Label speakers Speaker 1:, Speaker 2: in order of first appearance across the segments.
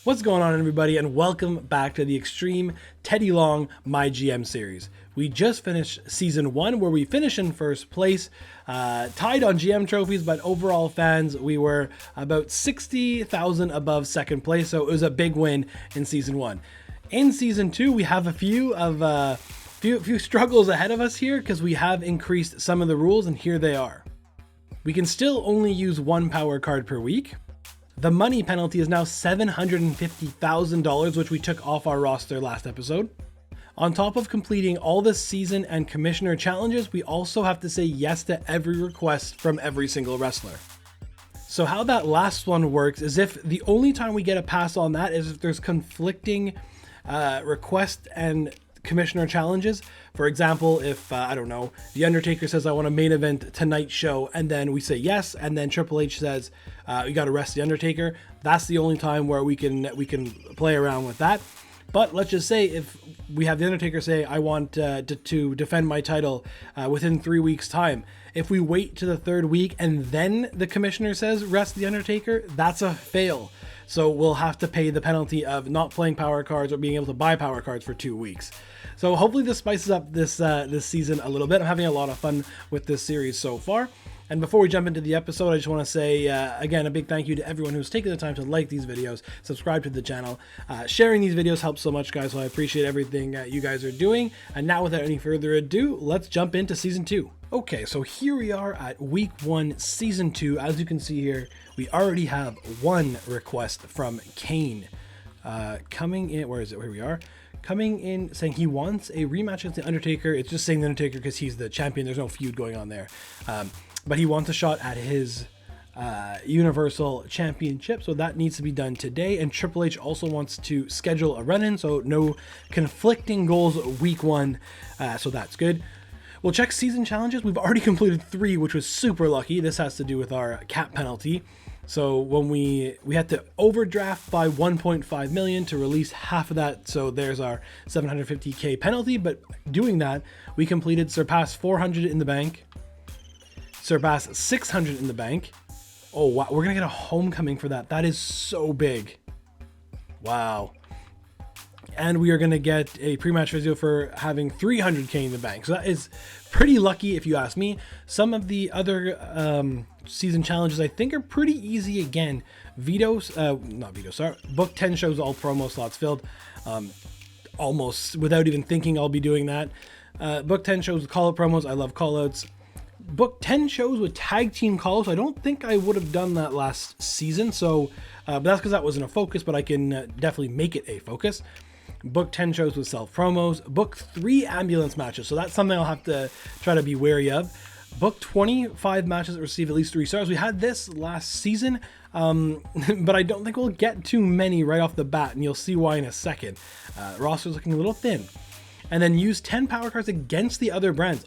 Speaker 1: What's going on, everybody, and welcome back to the Extreme Teddy Long MyGM series. We just finished Season 1, where we finished in first place, tied on GM trophies, but overall fans, we were about 60,000 above second place, so it was a big win in Season 1. In Season 2, we have a few struggles ahead of us here, because we have increased some of the rules, and here they are. We can still only use one power card per week. The money penalty is now $750,000, which we took off our roster last episode. On top of completing all the season and commissioner challenges, we also have to say yes to every request from every single wrestler. So how that last one works is if the only time we get a pass on that is if there's conflicting request and commissioner challenges. For example, if I don't know, the Undertaker says I want a main event tonight's show, and then we say yes, and then Triple H says you got to arrest the Undertaker. That's the only time where we can play around with that. But let's just say if we have the Undertaker say I want to defend my title within 3 weeks time. If we wait to the third week and then the commissioner says arrest the Undertaker, that's a fail. So we'll have to pay the penalty of not playing power cards or being able to buy power cards for 2 weeks. So hopefully this spices up this season a little bit. I'm having a lot of fun with this series so far. And before we jump into the episode, I just want to say, again, a big thank you to everyone who's taken the time to like these videos, subscribe to the channel. Sharing these videos helps so much, guys, so I appreciate everything you guys are doing. And now, without any further ado, let's jump into Season 2. Okay, so here we are at Week 1, Season 2. As you can see here, we already have one request from Kane. Coming in, where is it? Here we are. Coming in saying he wants a rematch against the Undertaker. It's just saying the Undertaker because he's the champion. There's no feud going on there. But he wants a shot at his Universal Championship, so that needs to be done today. And Triple H also wants to schedule a run-in, so no conflicting goals Week 1, so that's good. We'll check season challenges. We've already completed 3, which was super lucky. This has to do with our cap penalty. So when we had to overdraft by 1.5 million to release half of that, so there's our 750K penalty. But doing that, we completed surpass 400 in the bank, surpass 600 in the bank. Oh wow, we're gonna get a homecoming for that. That is so big. Wow. And we are gonna get a pre-match video for having 300K in the bank. So that is pretty lucky if you ask me. Some of the other season challenges I think are pretty easy again. Book 10 shows, all promo slots filled. Almost without even thinking I'll be doing that. Book 10 shows with call-out promos. I love call-outs. Book 10 shows with tag team call-outs. I don't think I would have done that last season, so but that's because that wasn't a focus, but I can definitely make it a focus. Book 10 shows with self promos. Book 3 ambulance matches, so that's something I'll have to try to be wary of. Book 25 matches that receive at least 3 stars. We had this last season, but I don't think we'll get too many right off the bat, and you'll see why in a second. Roster's looking a little thin. And then use 10 power cards against the other brands.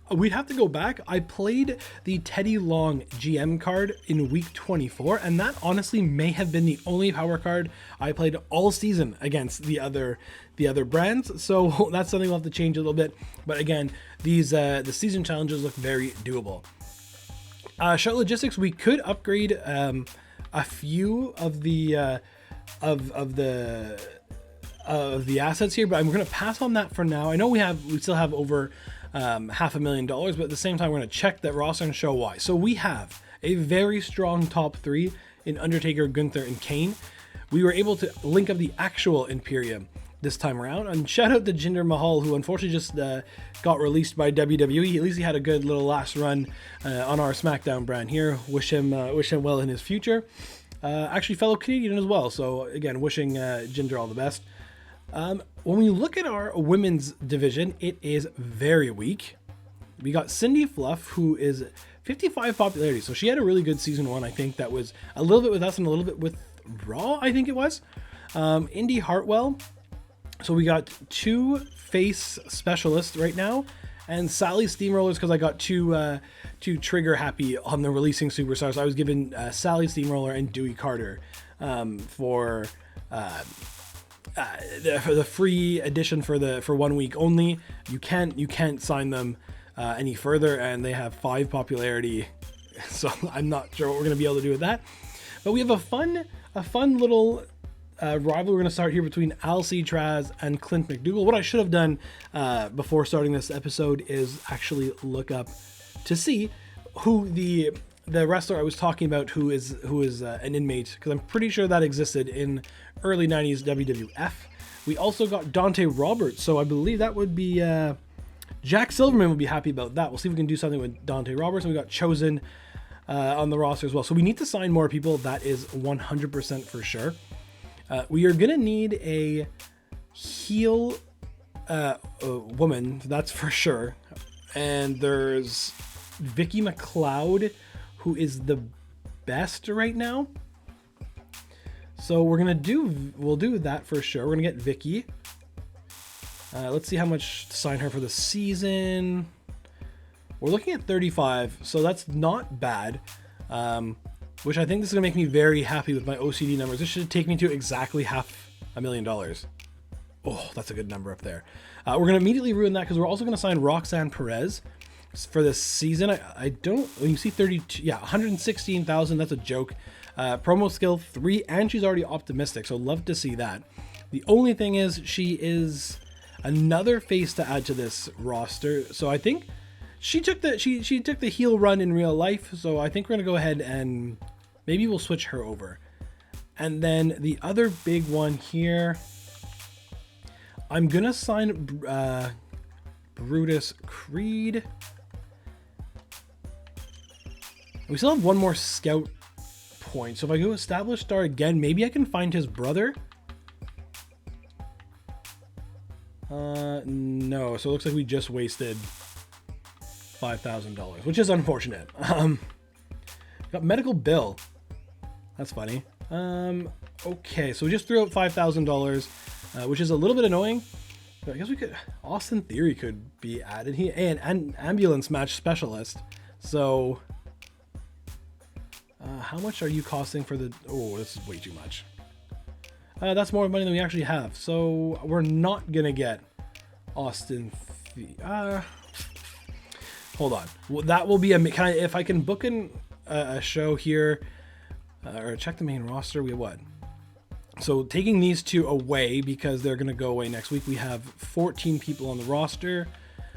Speaker 1: We'd have to go back. I played the Teddy Long GM card in week 24, and that honestly may have been the only power card I played all season against the other brands. So that's something we'll have to change a little bit. But again, these the season challenges look very doable. Show logistics, we could upgrade a few of the assets here, but I'm going to pass on that for now. I know we still have over $500,000, but at the same time, we're going to check that roster and show why. So we have a very strong top 3 in Undertaker, Gunther, and Kane. We were able to link up the actual Imperium this time around. And shout out to Jinder Mahal, who unfortunately just got released by WWE. At least he had a good little last run on our Smackdown brand here. Wish him well in his future. Actually, fellow Canadian as well. So again, wishing Jinder all the best. When we look at our women's division, it is very weak. We got Cindy Fluff, who is 55 popularity. So she had a really good season 1. I think that was a little bit with us and a little bit with Raw, I think it was. Indy Hartwell. So we got 2 face specialists right now. And Sally Steamrollers, because I got too trigger happy on the releasing superstars. I was given Sally Steamroller and Dewey Carter for the free edition for 1 week only. You can't sign them any further, and they have 5 popularity, so I'm not sure what we're gonna be able to do with that. But we have a fun little rivalry we're going to start here between LC Traz and Clint McDougal. What I should have done before starting this episode is actually look up to see who the wrestler I was talking about who is an inmate, because I'm pretty sure that existed in early 90s WWF. We also got Dante Roberts, so I believe that would be Jack Silverman would be happy about that. We'll see if we can do something with Dante Roberts. And we got Chosen on the roster as well. So we need to sign more people. That is 100% for sure. We are going to need a heel woman, that's for sure. And there's Vicky McLeod, who is the best right now. So we'll do that for sure. We're going to get Vicky. Let's see how much to sign her for the season. We're looking at 35, so that's not bad. Which I think this is going to make me very happy with my OCD numbers. This should take me to exactly $500,000. Oh, that's a good number up there. We're going to immediately ruin that because we're also going to sign Roxanne Perez for this season. I don't, when you see 32, yeah, 116,000, that's a joke. Promo skill 3, and she's already optimistic, so love to see that. The only thing is she is another face to add to this roster, so I think she took the heel run in real life, so I think we're gonna go ahead and maybe we'll switch her over. And then the other big one here, I'm gonna sign Brutus Creed. We still have one more scout point, so if I go establish star again, maybe I can find his brother. No, so it looks like we just wasted $5,000, which is unfortunate. Got medical bill. That's funny. Okay, so we just threw out $5,000, which is a little bit annoying. But I guess we could. Austin Theory could be added here, and an ambulance match specialist. So, how much are you costing for the? Oh, this is way too much. That's more money than we actually have. So we're not gonna get Austin. Hold on. Well, that will be a. If I can book in a show here, or check the main roster, we have what? So taking these two away because they're gonna go away next week. We have 14 people on the roster,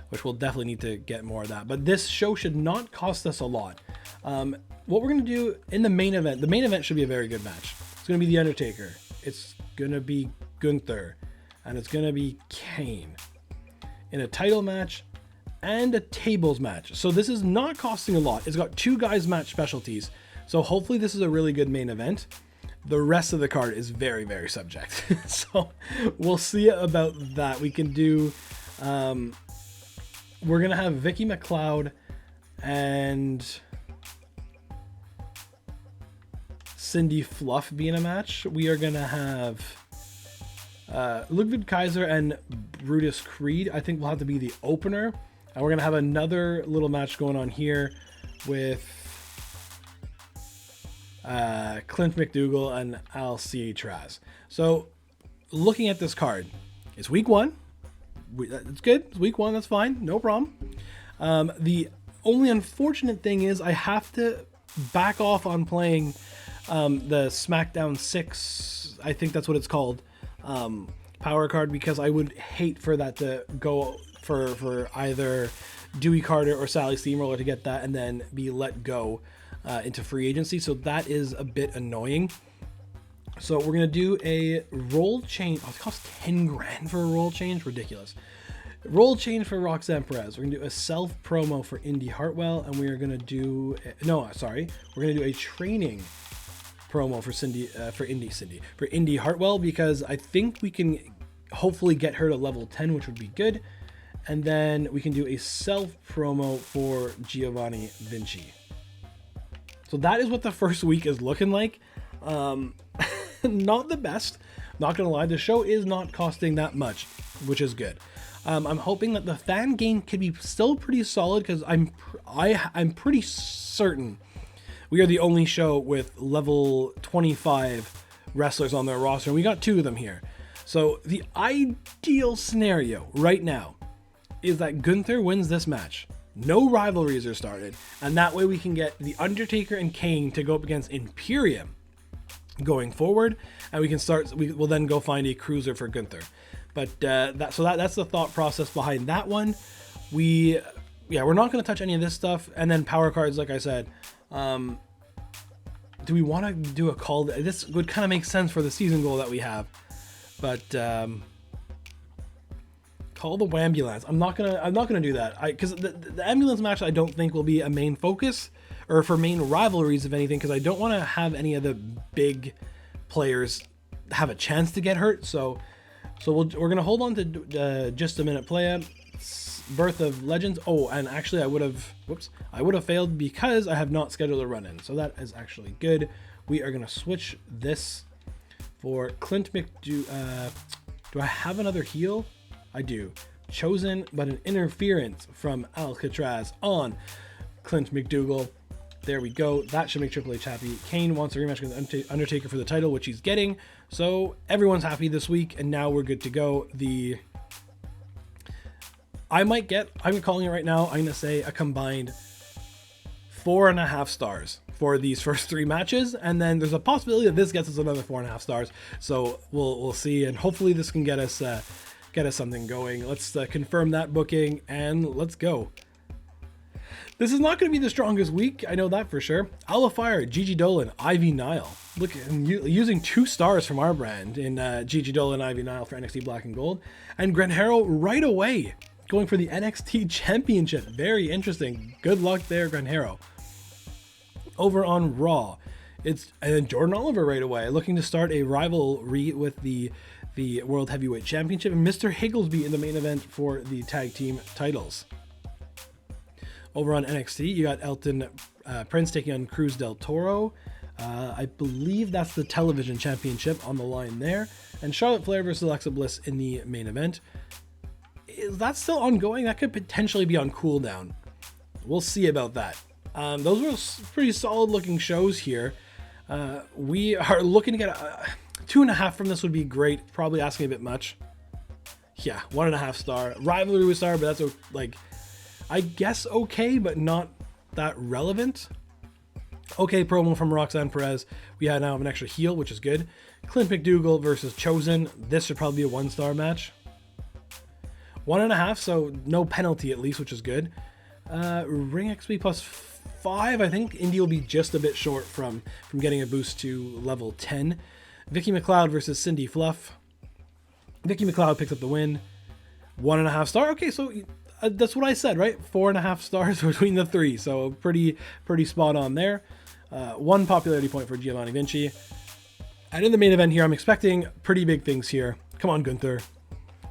Speaker 1: which we'll definitely need to get more of that. But this show should not cost us a lot. What we're gonna do in the main event should be a very good match. It's gonna be The Undertaker. It's gonna be Gunther, and it's gonna be Kane in a title match and a tables match. So this is not costing a lot. It's got 2 guys match specialties. So hopefully this is a really good main event. The rest of the card is very, very subject. So we'll see about that. We can do, we're gonna have Vicky McLeod and Cindy Fluff be in a match. We are gonna have Ludwig Kaiser and Brutus Creed. I think will have to be the opener. And we're gonna have another little match going on here with Clint McDougal and LC Traz. So looking at this card, it's week 1. It's good. It's week 1. That's fine. No problem. The only unfortunate thing is I have to back off on playing the Smackdown 6. I think that's what it's called. Power card, because I would hate for that to go for either Dewey Carter or Sally Steamroller to get that and then be let go into free agency. So that is a bit annoying. So we're gonna do a roll change. Oh, it costs 10 grand for a roll change. Ridiculous. Roll change for Roxanne Perez. We're gonna do a self promo for Indy Hartwell, and we are gonna do we're gonna do a training promo for Indy Hartwell, because I think we can hopefully get her to level 10, which would be good. And then we can do a self promo for Giovanni Vinci. So that is what the first week is looking like. Not the best, not gonna lie. The show is not costing that much, which is good. I'm hoping that the fan gain could be still pretty solid, because I'm pretty certain we are the only show with level 25 wrestlers on their roster, and we got 2 of them here. So the ideal scenario right now is that Gunther wins this match. No rivalries are started, and that way we can get The Undertaker and Kane to go up against Imperium. going forward, and we will then go find a cruiser for Gunther. But that's the thought process behind that one. We're not going to touch any of this stuff. And then power cards, like I said, do we want to do a call? This would kind of make sense for the season goal that we have, but call the Wambulance. I'm not gonna do that. Because the ambulance match I don't think will be a main focus or for main rivalries, if anything, because I don't want to have any of the big players have a chance to get hurt. So we're gonna hold on to just a minute play. Birth of Legends. Oh, and actually I would have failed because I have not scheduled a run-in. So that is actually good. We are gonna switch this for Clint McDo. Do I have another heal? I do. Chosen, but an interference from Alcatraz on Clint McDougal. There we go. That should make Triple H happy. Kane wants a rematch with Undertaker for the title, which he's getting. So everyone's happy this week, and now we're good to go. I'm calling it right now, I'm going to say a combined 4.5 stars for these first 3 matches. And then there's a possibility that this gets us another 4.5 stars. So we'll see. And hopefully this can get us something going. Let's confirm that booking and let's go. This is not going to be the strongest week. I know that for sure. Owl Fire, Gigi Dolan, Ivy Nile. Look, using 2 stars from our brand in Gigi Dolan, Ivy Nile for NXT Black and Gold. And Granjero right away, going for the NXT Championship. Very interesting. Good luck there, Granjero. Over on Raw, and then Jordan Oliver right away, looking to start a rivalry with the World Heavyweight Championship, and Mr. Higglesby in the main event for the tag team titles. Over on NXT, you got Elton Prince taking on Cruz del Toro. I believe that's the television championship on the line there. And Charlotte Flair versus Alexa Bliss in the main event. Is that still ongoing? That could potentially be on cooldown. We'll see about that. Those were pretty solid looking shows here. We are looking to get 2.5 from this would be great. Probably asking a bit much. Yeah, 1.5 star. Rivalry star, but that's I guess okay, but not that relevant. Okay, promo from Roxanne Perez. We now have an extra heel, which is good. Clint McDougal versus Chosen. This should probably be a 1-star match. 1.5, so no penalty at least, which is good. Ring XP plus 5. I think Indy will be just a bit short from getting a boost to level 10. Vicky McLeod versus Cindy Fluff. Vicky McLeod picks up the win. 1.5 star. Okay, so that's what I said, right? 4.5 stars between the 3. So pretty spot on there. 1 popularity point for Giovanni Vinci. And in the main event here, I'm expecting pretty big things here. Come on, Gunther.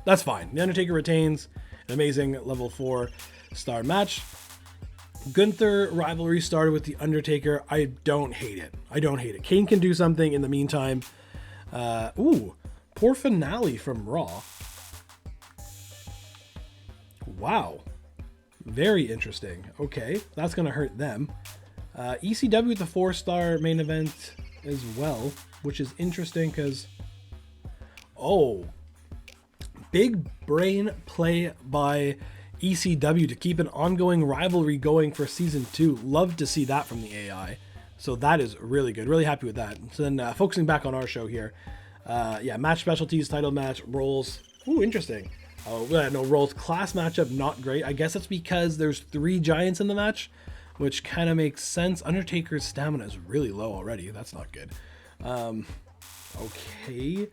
Speaker 1: That's fine. The Undertaker retains. An amazing level 4-star match. Gunther rivalry started with the Undertaker. I don't hate it. Kane can do something in the meantime. Poor finale from Raw. Wow. Very interesting. Okay, that's going to hurt them. ECW with the 4-star main event as well, which is interesting because... Oh. Big brain play by ECW to keep an ongoing rivalry going for season 2. Love to see that from the AI. So that is really good. Really happy with that. So then focusing back on our show here. Match specialties, title match, roles. Ooh, interesting. No, roles class matchup, not great. I guess that's because there's 3 giants in the match, which kind of makes sense. Undertaker's stamina is really low already. That's not good. Okay.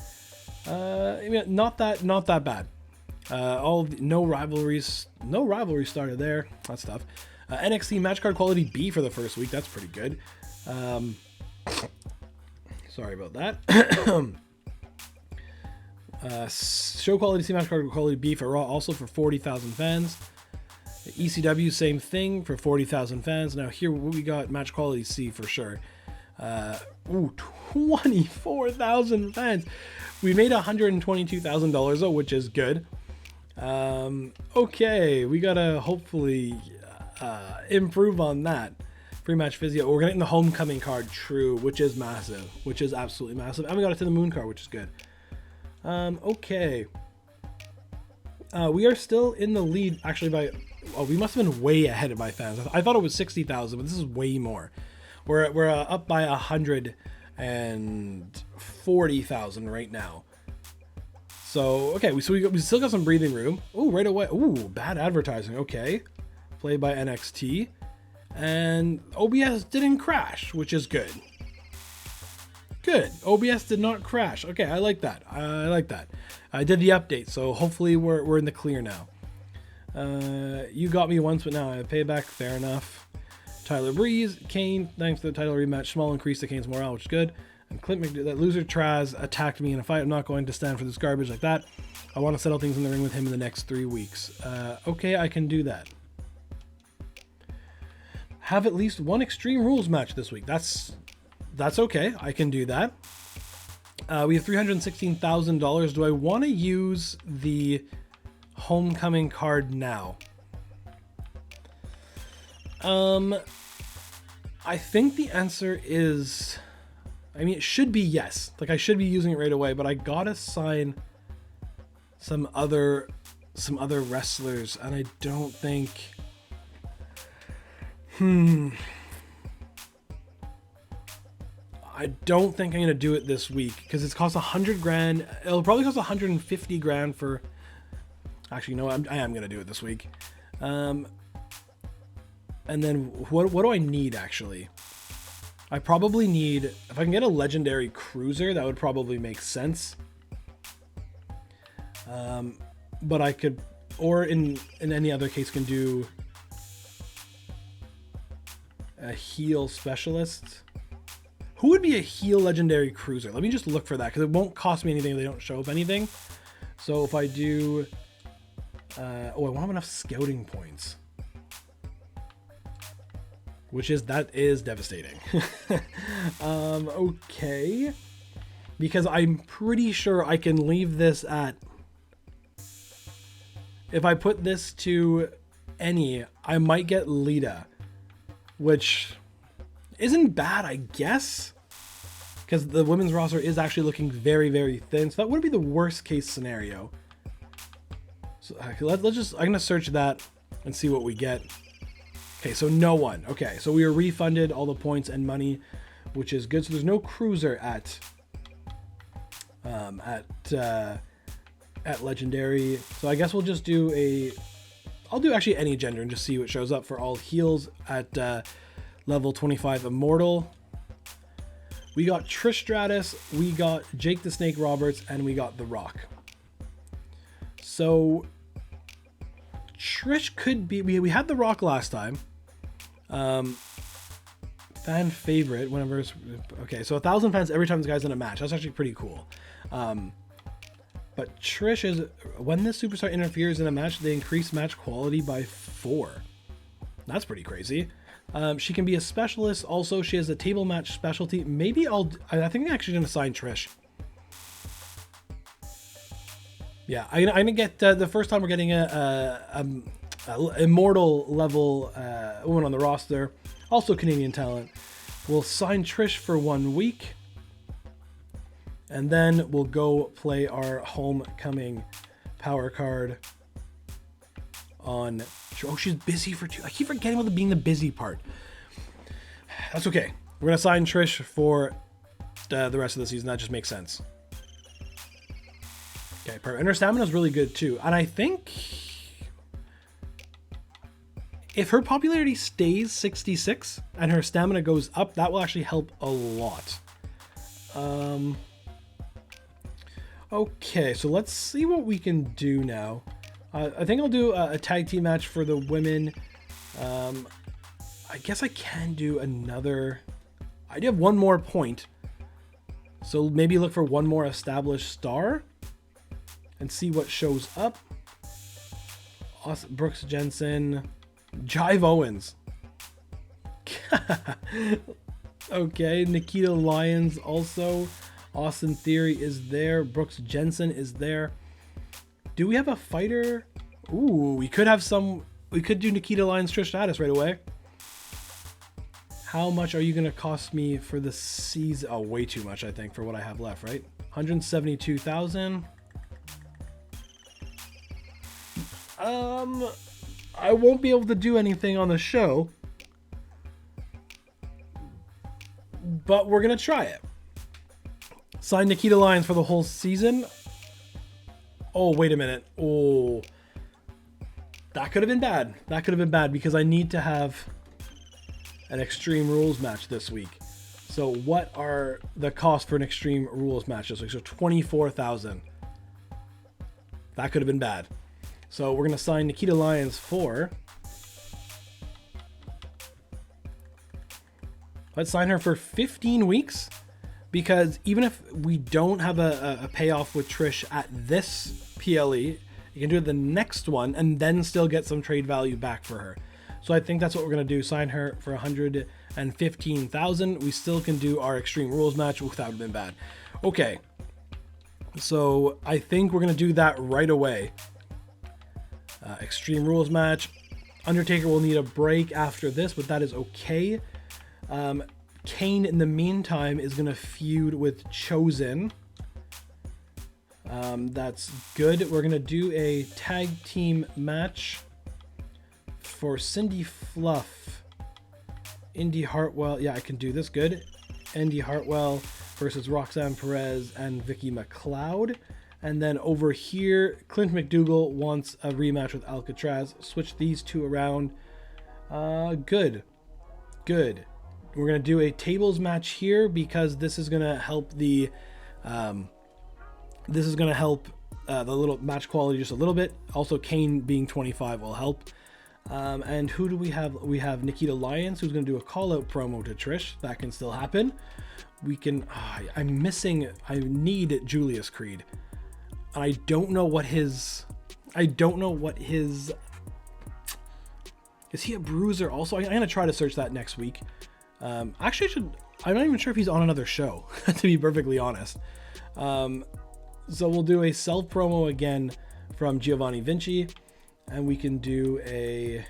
Speaker 1: Not that bad. No rivalries started there. That's tough. NXT match card quality B for the first week. That's pretty good. Sorry about that. Show quality C match card quality B for Raw, also for 40,000 fans. ECW same thing for 40,000 fans. Now here we got match quality C for sure. 24,000 fans. We made $122,000 though, which is good. Okay, we gotta hopefully improve on that. Pre-match physio. We're getting the homecoming card, true, which is massive, which is absolutely massive. And we got it to the moon card, which is good. Okay. We are still in the lead, actually, by... Oh, we must have been way ahead of my fans. I thought it was 60,000, but this is way more. We're up by 100 140,000 right now. So, okay, we still got some breathing room. Oh, right away. Ooh, bad advertising. Okay. Played by NXT. And OBS didn't crash, which is good. Good. OBS did not crash. Okay, I like that. I like that. I did the update, so hopefully we're in the clear now. You got me once, but now I have payback. Fair enough. Tyler Breeze, Kane, thanks to the title rematch. Small increase to Kane's morale, which is good. And Clint McDowell, that loser Traz attacked me in a fight. I'm not going to stand for this garbage like that. I want to settle things in the ring with him in the next 3 weeks. Okay, I can do that. Have at least one Extreme Rules match this week. That's okay. I can do that. We have $316,000. Do I want to use the Homecoming card now? I think the answer is, I mean, it should be yes. Like, I should be using it right away, but I gotta sign some other wrestlers, and I don't think. I don't think I'm gonna do it this week because it's cost $100,000. It'll probably cost $150,000 for. Actually, no, I am gonna do it this week. And then what do I need actually? I probably need, if I can get a legendary cruiser, that would probably make sense. But I could, or in any other case, can do a heel specialist. Who would be a heel legendary cruiser? Let me just look for that because it won't cost me anything if they don't show up anything. So if I do, I won't have enough scouting points. That is devastating. Okay. Because I'm pretty sure I can leave this at, if I put this to any, I might get Lita, which isn't bad, I guess, because the women's roster is actually looking very, very thin. So that wouldn't be the worst case scenario. So let's just, I'm going to search that and see what we get. Okay, so no one. Okay, so we are refunded all the points and money, which is good. So there's no cruiser at legendary. So I guess we'll just do I'll do actually any gender and just see what shows up for all heels at level 25 Immortal. We got Trish Stratus, we got Jake the Snake Roberts, and we got The Rock. So Trish could be, we had The Rock last time. Fan favorite whenever it's, okay, so 1,000 fans every time this guy's in a match. That's actually pretty cool. But Trish is, when this superstar interferes in a match, they increase match quality by 4. That's pretty crazy. She can be a specialist. Also, she has a table match specialty. Maybe I think I'm actually going to sign Trish. Yeah, I'm going to get, the first time we're getting a immortal level woman on the roster. Also Canadian talent. We'll sign Trish for 1 week. And then we'll go play our Homecoming power card on. Oh, she's busy for 2. I keep forgetting about being the busy part. That's okay. We're going to sign Trish for the rest of the season. That just makes sense. Okay, perfect. And her stamina is really good too. And I think if her popularity stays 66 and her stamina goes up, that will actually help a lot. Okay, so let's see what we can do now. I think I'll do a tag team match for the women. I guess I can do another. I do have one more point. So maybe look for one more established star and see what shows up. Awesome. Brooks Jensen. Jive Owens. Okay, Nikita Lyons also. Austin Theory is there. Brooks Jensen is there. Do we have a fighter? Ooh, we could have some. We could do Nikita Lyons, Trish Stratus right away. How much are you going to cost me for the season? Oh, way too much, I think, for what I have left, right? 172,000. I won't be able to do anything on the show, but we're going to try it. Sign Nikita Lyons for the whole season. Oh, wait a minute. Oh, that could have been bad. That could have been bad because I need to have an Extreme Rules match this week. So what are the costs for an Extreme Rules match this week? So 24,000. That could have been bad. So we're going to sign Nikita Lyons for... Let's sign her for 15 weeks. Because even if we don't have a payoff with Trish at this PLE, you can do the next one and then still get some trade value back for her. So I think that's what we're going to do. Sign her for 115,000. We still can do our Extreme Rules match. Ooh, that would have been bad. Okay. So I think we're going to do that right away. Extreme Rules match. Undertaker will need a break after this, but that is okay. Kane, in the meantime, is going to feud with Chosen. That's good. We're going to do a tag team match for Cindy Fluff. Indy Hartwell. Yeah, I can do this. Good. Indy Hartwell versus Roxanne Perez and Vicky McLeod. And then over here, Clint McDougal wants a rematch with Alcatraz. Switch these two around. Good. Good. We're going to do a tables match here because this is going to help the little match quality just a little bit. Also, Kane being 25 will help. And who do we have? We have Nikita Lyons, who's going to do a call-out promo to Trish. That can still happen. We can... I need Julius Creed. I don't know what his... Is he a bruiser also? I'm going to try to search that next week. Actually, I'm not even sure if he's on another show, to be perfectly honest. So we'll do a self promo again from Giovanni Vinci, and we can do a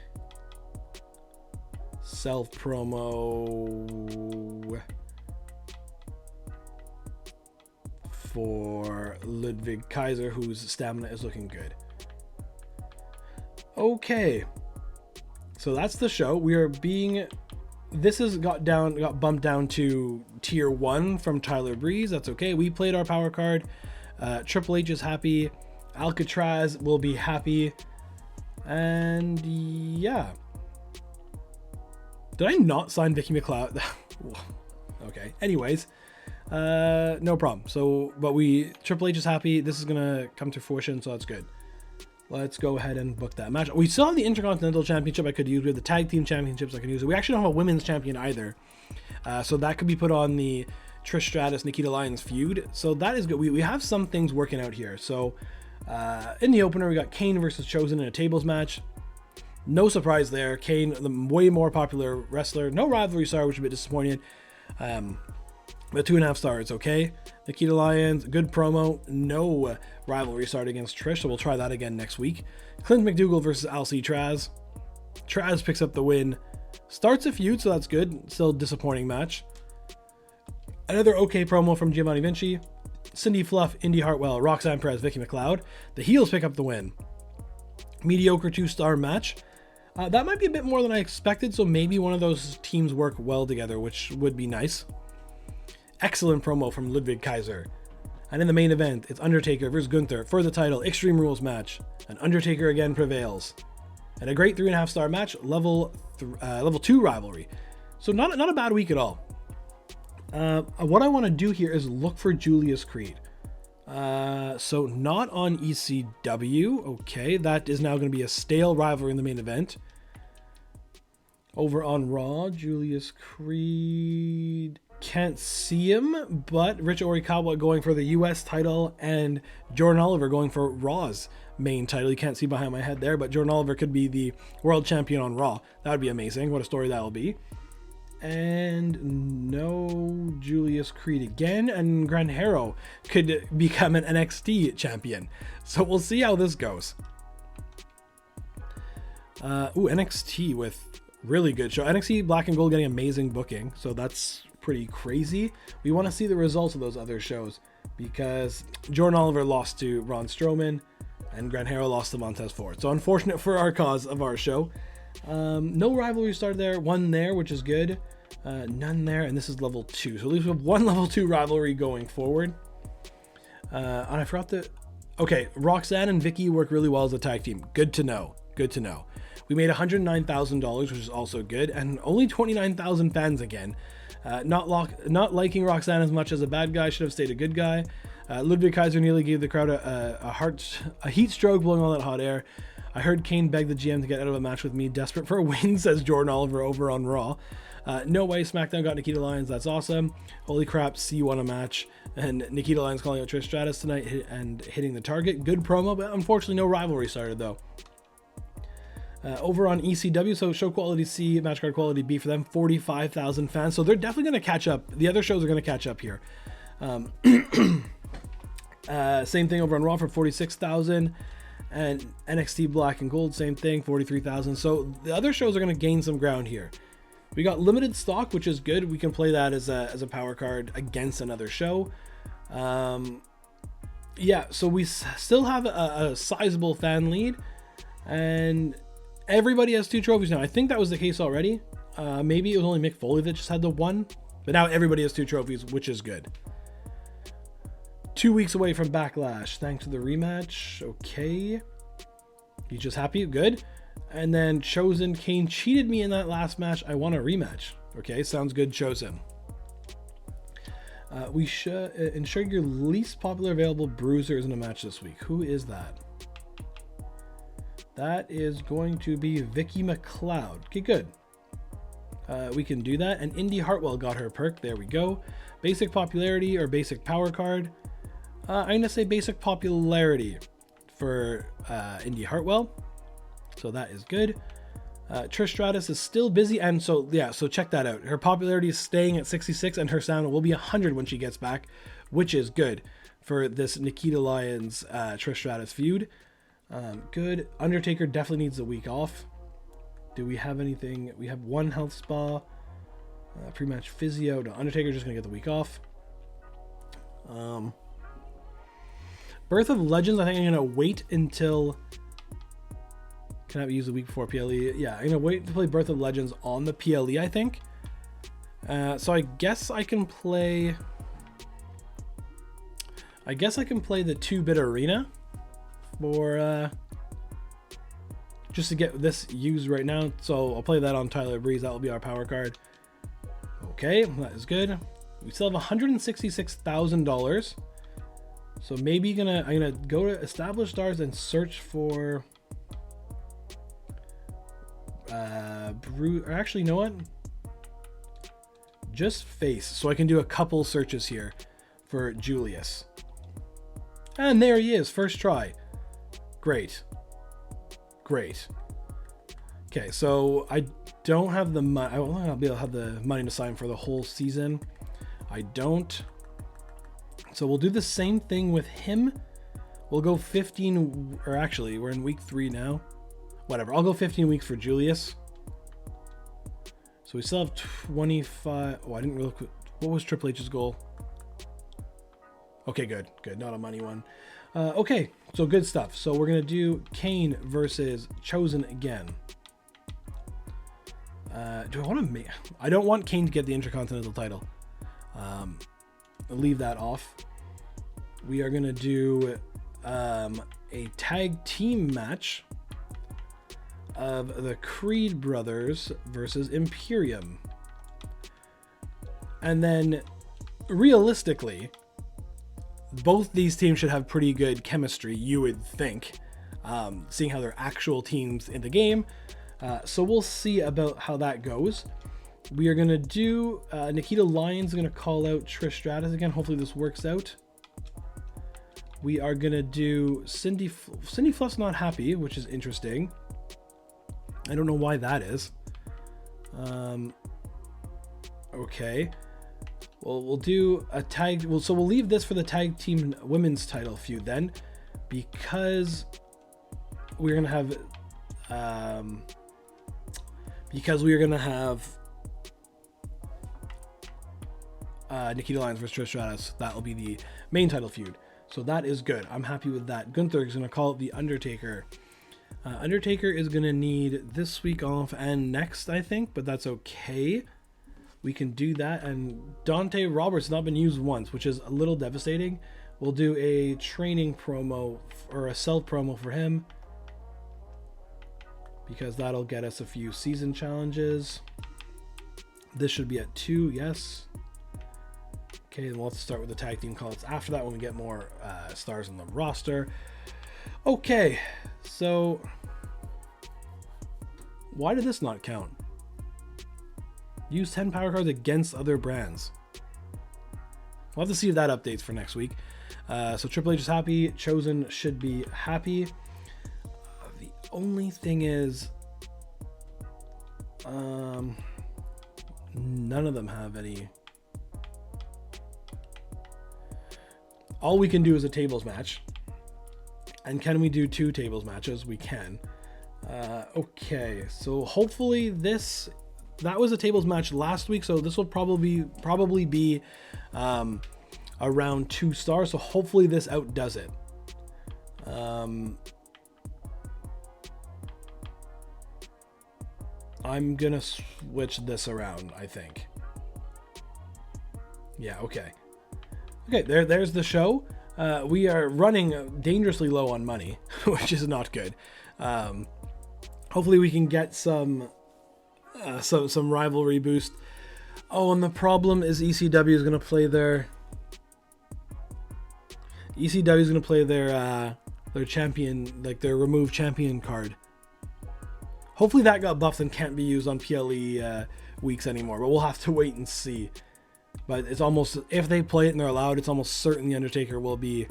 Speaker 1: self promo for Ludwig Kaiser, whose stamina is looking good. Okay, so that's the show. We are being... This has got bumped down to tier 1 from Tyler Breeze. That's okay. We played our power card. Triple H is happy. Alcatraz will be happy. And yeah. Did I not sign Vicky McLeod? Okay. Anyways, no problem. So, but Triple H is happy. This is gonna come to fruition, so that's good. Let's go ahead and book that match. We still have the Intercontinental Championship I could use. We have the Tag Team Championships I can use. We actually don't have a Women's Champion either. So that could be put on the Trish Stratus, Nikita Lyons feud. So that is good. We have some things working out here. So in the opener, we got Kane versus Chosen in a tables match. No surprise there. Kane, the way more popular wrestler. No rivalry star, which is a bit disappointing. But 2.5 stars, okay. Nikita Lyons, good promo. No rivalry start against Trish, so we'll try that again next week. Clint McDougal versus LC Traz. Traz picks up the win. Starts a feud, so that's good. Still disappointing match. Another okay promo from Giovanni Vinci. Cindy Fluff, Indy Hartwell, Roxanne Perez, Vicky McLeod. The heels pick up the win. Mediocre 2-star match. That might be a bit more than I expected, so maybe one of those teams work well together, which would be nice. Excellent promo from Ludwig Kaiser. And in the main event, it's Undertaker versus Gunther for the title, Extreme Rules match. And Undertaker again prevails. And a great 3.5 star match, level 2 rivalry. So not a bad week at all. What I want to do here is look for Julius Creed. So not on ECW. Okay, that is now going to be a stale rivalry in the main event. Over on Raw, Julius Creed... Can't see him, but Rich Orikawa going for the US title and Jordan Oliver going for Raw's main title. You can't see behind my head there, but Jordan Oliver could be the world champion on Raw. That would be amazing. What a story that will be. And no Julius Creed again, and Granjero could become an NXT champion. So we'll see how this goes. NXT with really good show. NXT Black and Gold getting amazing booking, so that's pretty crazy. We want to see the results of those other shows because Jordan Oliver lost to Braun Strowman and Granjero lost to Montez Ford. So unfortunate for our cause of our show. No rivalry started there. One there, which is good. None there, and this is level 2. So at least we have one level 2 rivalry going forward. And I forgot the... Okay, Roxanne and Vicky work really well as a tag team. Good to know. Good to know. We made $109,000, which is also good, and only 29,000 fans again. Not liking Roxanne as much as a bad guy, should have stayed a good guy. Ludwig Kaiser nearly gave the crowd a heat stroke, blowing all that hot air. I heard Kane beg the GM to get out of a match with me, desperate for a win, says Jordan Oliver over on Raw. No way, SmackDown got Nikita Lyons, that's awesome. Holy crap, C won a match. And Nikita Lyons calling out Trish Stratus tonight and hitting the target. Good promo, but unfortunately no rivalry started though. Over on ECW, so show quality C, match card quality B for them, 45,000 fans. So they're definitely going to catch up. The other shows are going to catch up here. Same thing over on Raw for 46,000. And NXT Black and Gold, same thing, 43,000. So the other shows are going to gain some ground here. We got limited stock, which is good. We can play that as a power card against another show. Yeah, so we still have a sizable fan lead. And everybody has 2 trophies now. I think that was the case already. Maybe it was only Mick Foley that just had the 1. But now everybody has 2 trophies, which is good. 2 weeks away from Backlash. Thanks to the rematch. Okay. You just happy? Good. And then Chosen. Kane cheated me in that last match. I want a rematch. Okay, sounds good, Chosen. We should ensure your least popular available bruiser is in a match this week. Who is that? That is going to be Vicky McLeod. Okay, good. We can do that. And Indy Hartwell got her perk. There we go. Basic popularity or basic power card. I'm going to say basic popularity for Indy Hartwell. So that is good. Trish Stratus is still busy. And so, yeah, so check that out. Her popularity is staying at 66 and her sound will be 100 when she gets back, which is good for this Nikita Lyons Trish Stratus feud. Good. Undertaker definitely needs a week off. Do we have anything? We have 1 health spa, pre-match physio. No, Undertaker just gonna get the week off. Birth of Legends, I think I'm gonna wait until. Can I use the week before PLE? Yeah, I'm gonna wait to play Birth of Legends on the PLE, I think. So I guess I can play. the 2-bit arena for just to get this used right now. So I'll play that on Tyler Breeze. That will be our power card. Okay, that is good. We still have $166,000. So maybe I'm gonna go to Established Stars and search for or actually, you know what? Just face. So I can do a couple searches here for Julius. And there he is, first try. Great. Great. Okay, so I don't have the money. I won't be able to have the money to sign for the whole season. I don't. So we'll do the same thing with him. We'll go 15, or actually, we're in week 3 now. Whatever, I'll go 15 weeks for Julius. So we still have 25. Oh, I didn't really. What was Triple H's goal? Okay, good. Good. Not a money one. Okay, so good stuff. So we're going to do Kane versus Chosen again. Do I want to make... I don't want Kane to get the Intercontinental title. I'll leave that off. We are going to do a tag team match of the Creed brothers versus Imperium. And then, realistically, both these teams should have pretty good chemistry, you would think, seeing how they're actual teams in the game. So we'll see about how that goes. We are going to do Nikita Lyons is going to call out Trish Stratus again. Hopefully this works out. We are going to do Cindy Fluff's not happy, which is interesting. I don't know why that is. Okay. Well, we'll do a tag. Well, so we'll leave this for the tag team women's title feud then, because we're gonna have Nikita Lyons versus Trish Stratus. That will be the main title feud. So that is good. I'm happy with that. Gunther is gonna call it the Undertaker. Undertaker is gonna need this week off and next, I think, but that's okay. We can do that. And Dante Roberts has not been used once, which is a little devastating. We'll do a training promo or a self promo for him, because that'll get us a few season challenges. This should be at 2, yes. Okay, then we'll have to start with the tag team calls after that when we get more stars on the roster. Okay, so why did this not count? Use 10 power cards against other brands. We'll have to see if that updates for next week. So Triple H is happy. Chosen should be happy. The only thing is, none of them have any. All we can do is a tables match. And can we do 2 tables matches? We can. Okay, so hopefully that was a tables match last week, so this will probably be around 2 stars, so hopefully this outdoes it. I'm gonna switch this around, I think. Yeah, okay. Okay, there's the show. We are running dangerously low on money, which is not good. Hopefully we can get some rivalry boost. Oh, and the problem is ECW is going to play their champion, like their remove champion card. Hopefully that got buffed and can't be used on PLE weeks anymore, but we'll have to wait and see. But it's almost, if they play it and they're allowed, it's almost certain the Undertaker will be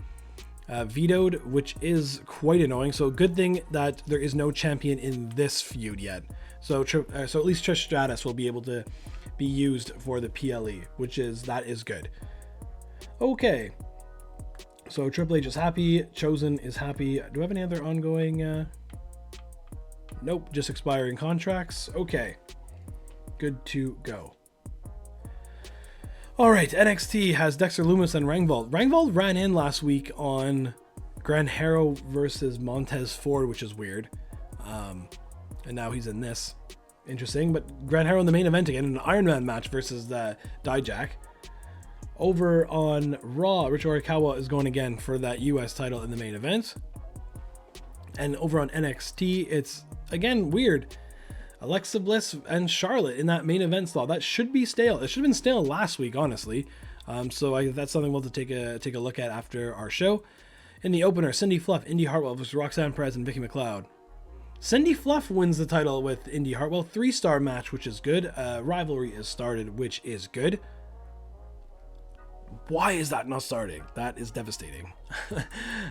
Speaker 1: vetoed, which is quite annoying. So good thing that there is no champion in this feud yet. So at least Trish Stratus will be able to be used for the PLE, that is good. Okay. So Triple H is happy. Chosen is happy. Do I have any other ongoing? Nope, just expiring contracts. Okay. Good to go. All right, NXT has Dexter Lumis and Rangvold. Rangvold ran in last week on Granjero versus Montez Ford, which is weird. And now he's in this. Interesting. But Granjero in the main event again in an Iron Man match versus Dijak. Over on Raw, Rich Arakawa is going again for that US title in the main event. And over on NXT, it's again weird. Alexa Bliss and Charlotte in that main event slot. That should be stale. It should have been stale last week, honestly. So that's something we'll have to take a look at after our show. In the opener, Cindy Fluff, Indy Hartwell versus Roxanne Perez and Vicky McLeod. Cindy Fluff wins the title with Indy Hartwell. 3-star match, which is good. Rivalry is started, which is good. Why is that not starting? That is devastating.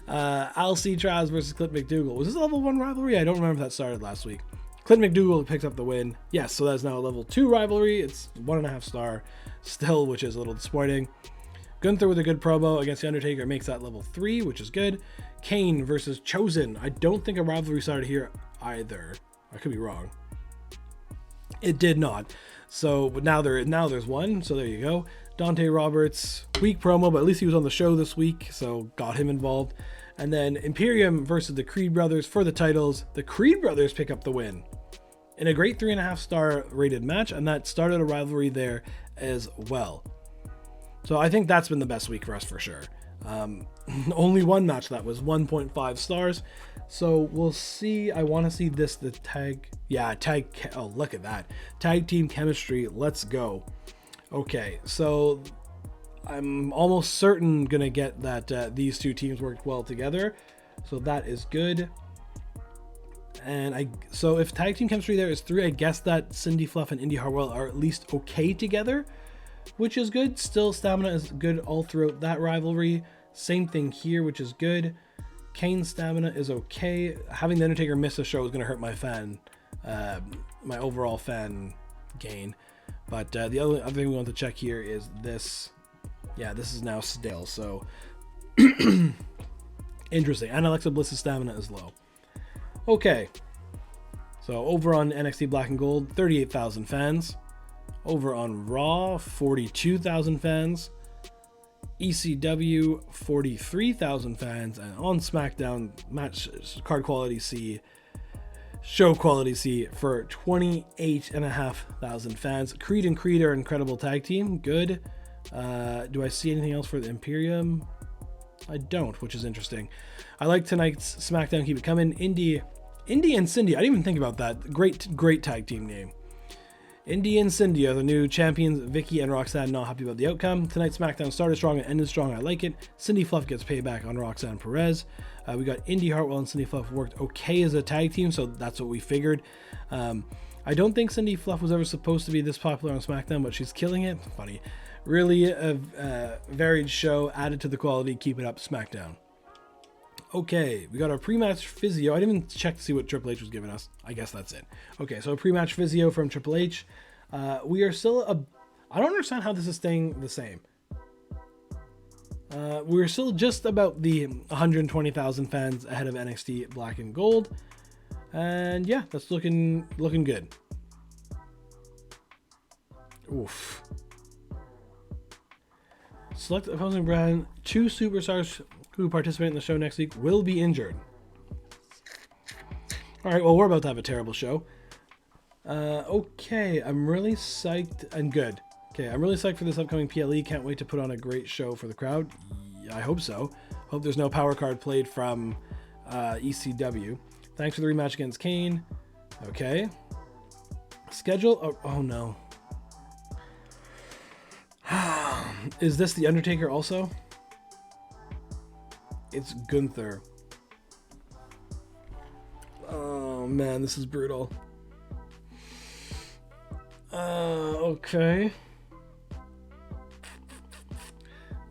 Speaker 1: Alcee Traz versus Clint McDougal. Was this a level 1 rivalry? I don't remember if that started last week. Clint McDougal picks up the win. Yes, so that's now a level 2 rivalry. It's 1.5 star still, which is a little disappointing. Gunther with a good promo against The Undertaker makes that level 3, which is good. Kane versus Chosen. I don't think a rivalry started here either. I could be wrong. It did not. So but now there's one, so there you go. Dante Roberts, weak promo, but at least he was on the show this week, so got him involved. And then Imperium versus the Creed Brothers for the titles. The Creed Brothers pick up the win in a great 3.5 star rated match, and that started a rivalry there as well. So I think that's been the best week for us for sure. Only one match that was 1.5 stars. So we'll see. I want to see this, the tag. Yeah, oh, look at that. Tag team chemistry. Let's go. Okay, so I'm almost certain gonna get that these two teams worked well together, so that is good. And so if tag team chemistry there is 3, I guess that Cindy Fluff and Indy Hartwell are at least okay together, which is good. Still, stamina is good all throughout that rivalry. Same thing here, which is good. Kane's stamina is okay. Having the Undertaker miss a show is gonna hurt my my overall fan gain. But the other thing we want to check here is this. Yeah, this is now stale, so interesting. And Alexa Bliss's stamina is low. Okay, so over on NXT Black and Gold, 38,000 fans. Over on Raw, 42,000 fans. ECW, 43,000 fans. And on SmackDown, match card quality C, show quality C for 28,500 fans. Creed and Creed are an incredible tag team. Good. Do I see anything else for the Imperium? I don't, which is interesting. I like tonight's SmackDown. Keep it coming. Indy and Cindy. I didn't even think about that. Great tag team name. Indy and Cindy are the new champions. Vicky and Roxanne not happy about the outcome. Tonight's SmackDown started strong and ended strong. I like it. Cindy Fluff gets payback on Roxanne Perez. We got Indy Hartwell and Cindy Fluff worked okay as a tag team, so that's what we figured. I don't think Cindy Fluff was ever supposed to be this popular on SmackDown, but she's killing it. Funny. Really a varied show, added to the quality. Keep it up, SmackDown. Okay, we got our pre-match physio. I didn't even check to see what Triple H was giving us. I guess that's it. Okay, so a pre-match physio from Triple H. We are still I don't understand how this is staying the same. We're still just about the 120,000 fans ahead of NXT Black and Gold. And yeah, that's looking good. Oof. Select opposing brand. 2 superstars who participate in the show next week will be injured. Alright, well, we're about to have a terrible show. Okay, I'm really psyched and good. Okay, I'm really psyched for this upcoming PLE. Can't wait to put on a great show for the crowd. I hope so. Hope there's no power card played from ECW. Thanks for the rematch against Kane. Okay. Schedule. Oh no. Is this the Undertaker also? It's Gunther. Oh man, this is brutal. Okay.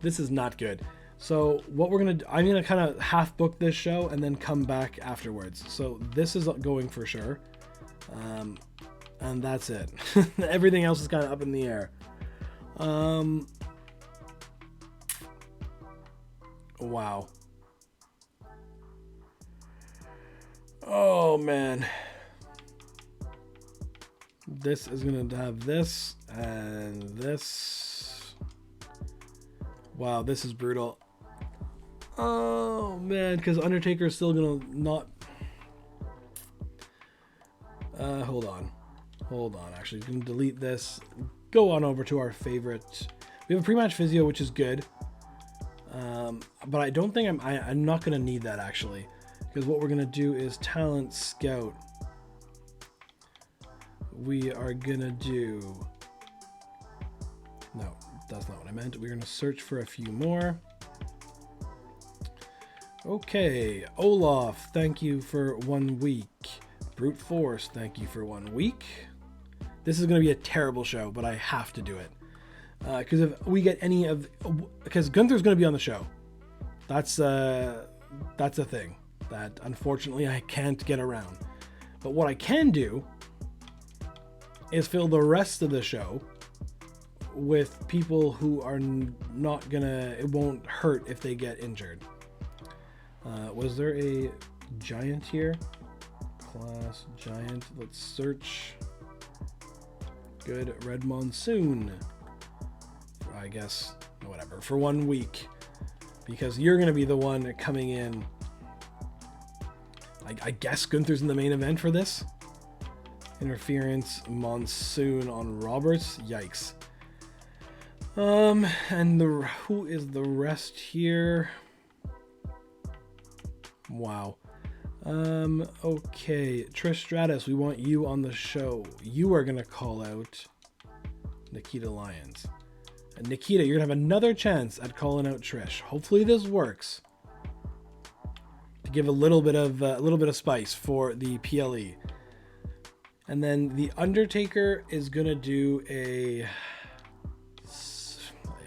Speaker 1: This is not good. So what we're gonna do, I'm gonna kind of half book this show and then come back afterwards. So this is going for sure. And that's it. Everything else is kind of up in the air. Wow. Oh man. This is gonna have this and this. Wow, this is brutal. Oh man, because Undertaker is still gonna not. Hold on. Actually, you can delete this. Go on over to our favorite. We have a pre-match physio, which is good. But I don't think I'm not gonna need that actually, because what we're gonna do is talent scout. We are gonna do. No, that's not what I meant. We're gonna search for a few more. Okay, Olaf, thank you for 1 week. Brute Force, thank you for 1 week. This is going to be a terrible show, but I have to do it. Because if we get any of... Because Gunther's going to be on the show. That's a thing that, unfortunately, I can't get around. But what I can do is fill the rest of the show with people who are not going to... It won't hurt if they get injured. Was there a giant here? Class giant. Let's search. Good. Red Monsoon. I guess, whatever. For 1 week. Because you're going to be the one coming in. I guess Gunther's in the main event for this. Interference. Monsoon on Roberts. Yikes. And who is the rest here? Wow. Okay. Trish Stratus, we want you on the show. You are going to call out Nikita Lyons. And Nikita, you're going to have another chance at calling out Trish. Hopefully this works. To give a little bit of spice for the PLE. And then the Undertaker is going to do a...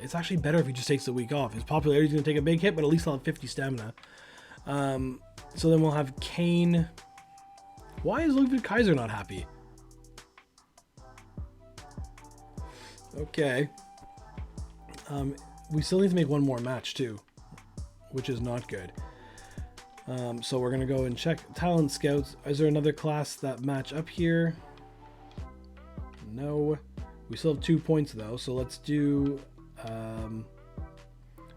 Speaker 1: It's actually better if he just takes the week off. His popularity is going to take a big hit, but at least he'll have 50 stamina. So then we'll have Kane. Why is Ludwig Kaiser not happy? Okay. We still need to make one more match too, which is not good. So we're going to go and check talent scouts. Is there another class that match up here? No. We still have 2 points though. So let's do...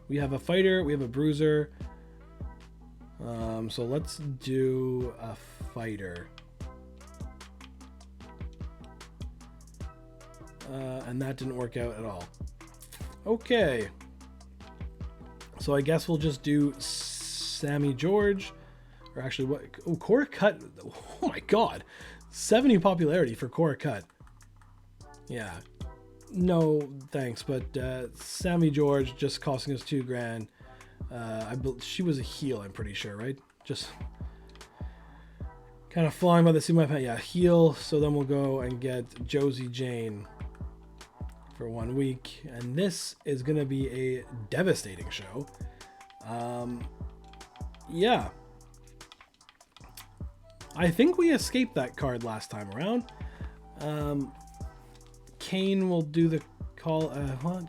Speaker 1: we have a fighter. We have a bruiser. So let's do a fighter. And that didn't work out at all. Okay. So I guess we'll just do Sammy George, or actually what? Oh, Cora Cut. Oh my God, 70 popularity for Cora Cut. Yeah, no thanks. But Sammy George just costing us $2,000. She was a heel, I'm pretty sure, right? Just kind of flying by the seat of my pants. Yeah, heel. So then we'll go and get Josie Jane for 1 week, and this is gonna be a devastating show. Yeah, I think we escaped that card last time around. Kane will do the call.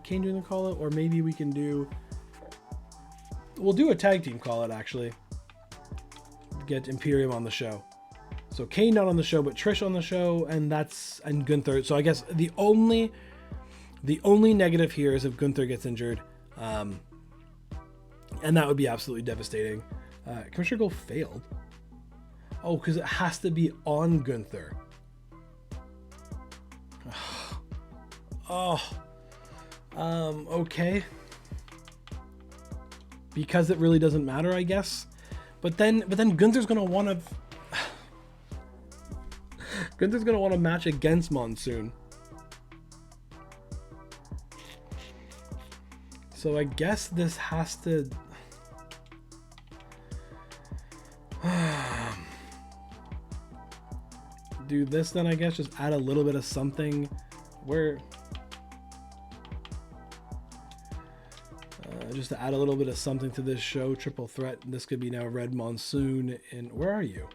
Speaker 1: Kane doing the call out, or maybe we can do. We'll do a tag team call out actually. Get Imperium on the show. So Kane not on the show, but Trish on the show, and Gunther. So I guess the only negative here is if Gunther gets injured, and that would be absolutely devastating. Commissioner Gold failed. Oh, because it has to be on Gunther. Okay. Because it really doesn't matter, I guess. But then Gunther's gonna want to. Gunther's gonna want to match against Monsoon. So I guess this has to. Do this then, I guess. Just add a little bit of something where. Just to add a little bit of something to this show. Triple threat. This could be now Red Monsoon. And where are you?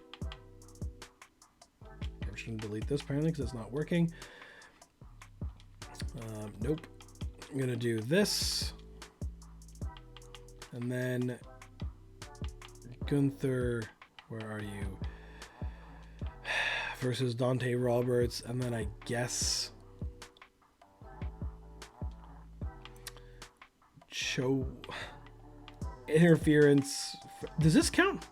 Speaker 1: I'm just going to delete this apparently because it's not working. Nope. I'm going to do this. And then Gunther, where are you? Versus Dante Roberts. And then I guess show interference. Does this count?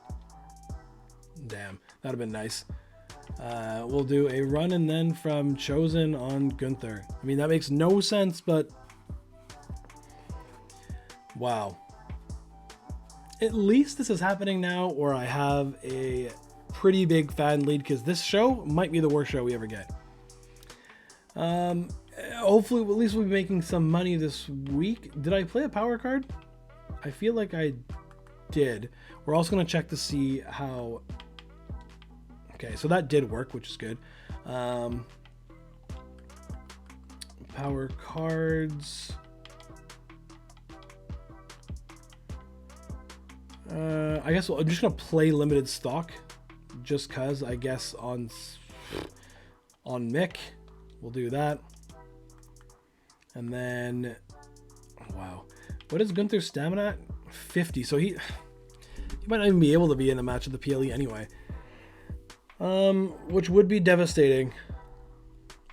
Speaker 1: Damn, that'd have been nice. We'll do a run and then from Chosen on Gunther. I mean, that makes no sense, but wow. At least this is happening now, or I have a pretty big fan lead, because this show might be the worst show we ever get. Hopefully, at least we'll be making some money this week. Did I play a power card? I feel like I did. We're also going to check to see how. Okay, so that did work, which is good. Power cards. I guess I'm just going to play limited stock. Just cause, I guess, on Mick. We'll do that. And then, wow. What is Gunther's stamina at? 50. So he might not even be able to be in the match of the PLE anyway. Which would be devastating.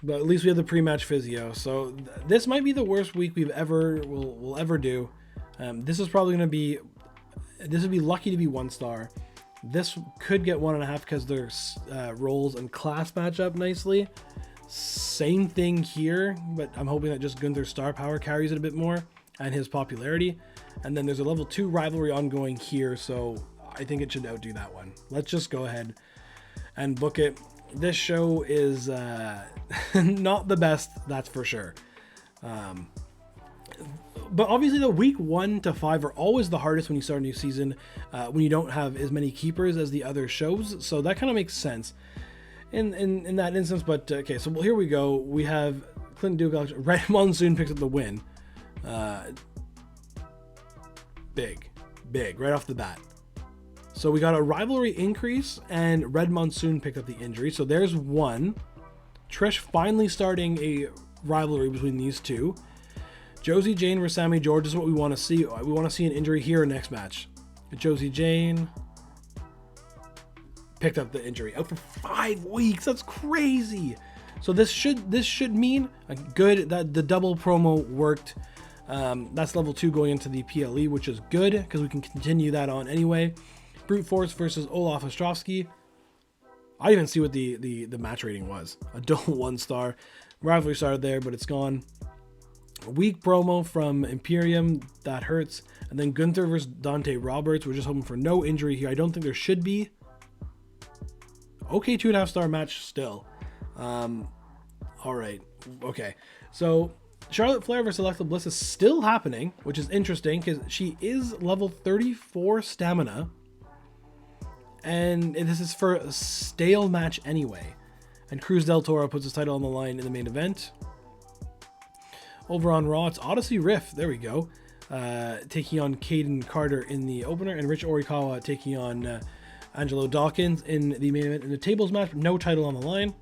Speaker 1: But at least we have the pre-match physio. So this might be the worst week we'll ever do. This is probably going to be, this would be lucky to be 1 star. This could get 1.5 because there's roles and class match up nicely. Same thing here, but I'm hoping that just Gunther's star power carries it a bit more and his popularity. And then there's a level 2 rivalry ongoing here, so I think it should outdo that one. Let's just go ahead and book it. This show is not the best, that's for sure. But obviously the week 1 to 5 are always the hardest when you start a new season, when you don't have as many keepers as the other shows, so that kind of makes sense in that instance. But okay, so here we go. We have Clinton Duke. Red Monsoon picks up the win. Big right off the bat. So we got a rivalry increase, and Red Monsoon picked up the injury. So there's one. Trish finally starting a rivalry between these two. Josie Jane versus Sammy George is what we want to see. We want to see an injury here next match. Josie Jane picked up the injury, out for 5 weeks. That's crazy. So this should mean good that the double promo worked. That's level 2 going into the PLE, which is good because we can continue that on anyway. Brute Force versus Olaf Ostrovsky. I didn't even see what the match rating was. A dull 1 star. Rivalry started there, but it's gone. Weak promo from Imperium, that hurts. And then Gunther versus Dante Roberts. We're just hoping for no injury here. I don't think there should be. Okay, 2.5 star match still. All right. Okay. So Charlotte Flair versus Alexa Bliss is still happening, which is interesting because she is level 34 stamina. And this is for a stale match anyway. And Cruz del Toro puts his title on the line in the main event. Over on Raw, it's Odyssey Riff. There we go. Taking on Caden Carter in the opener. And Rich Orikawa taking on Angelo Dawkins in the main event. In the tables match, no title on the line.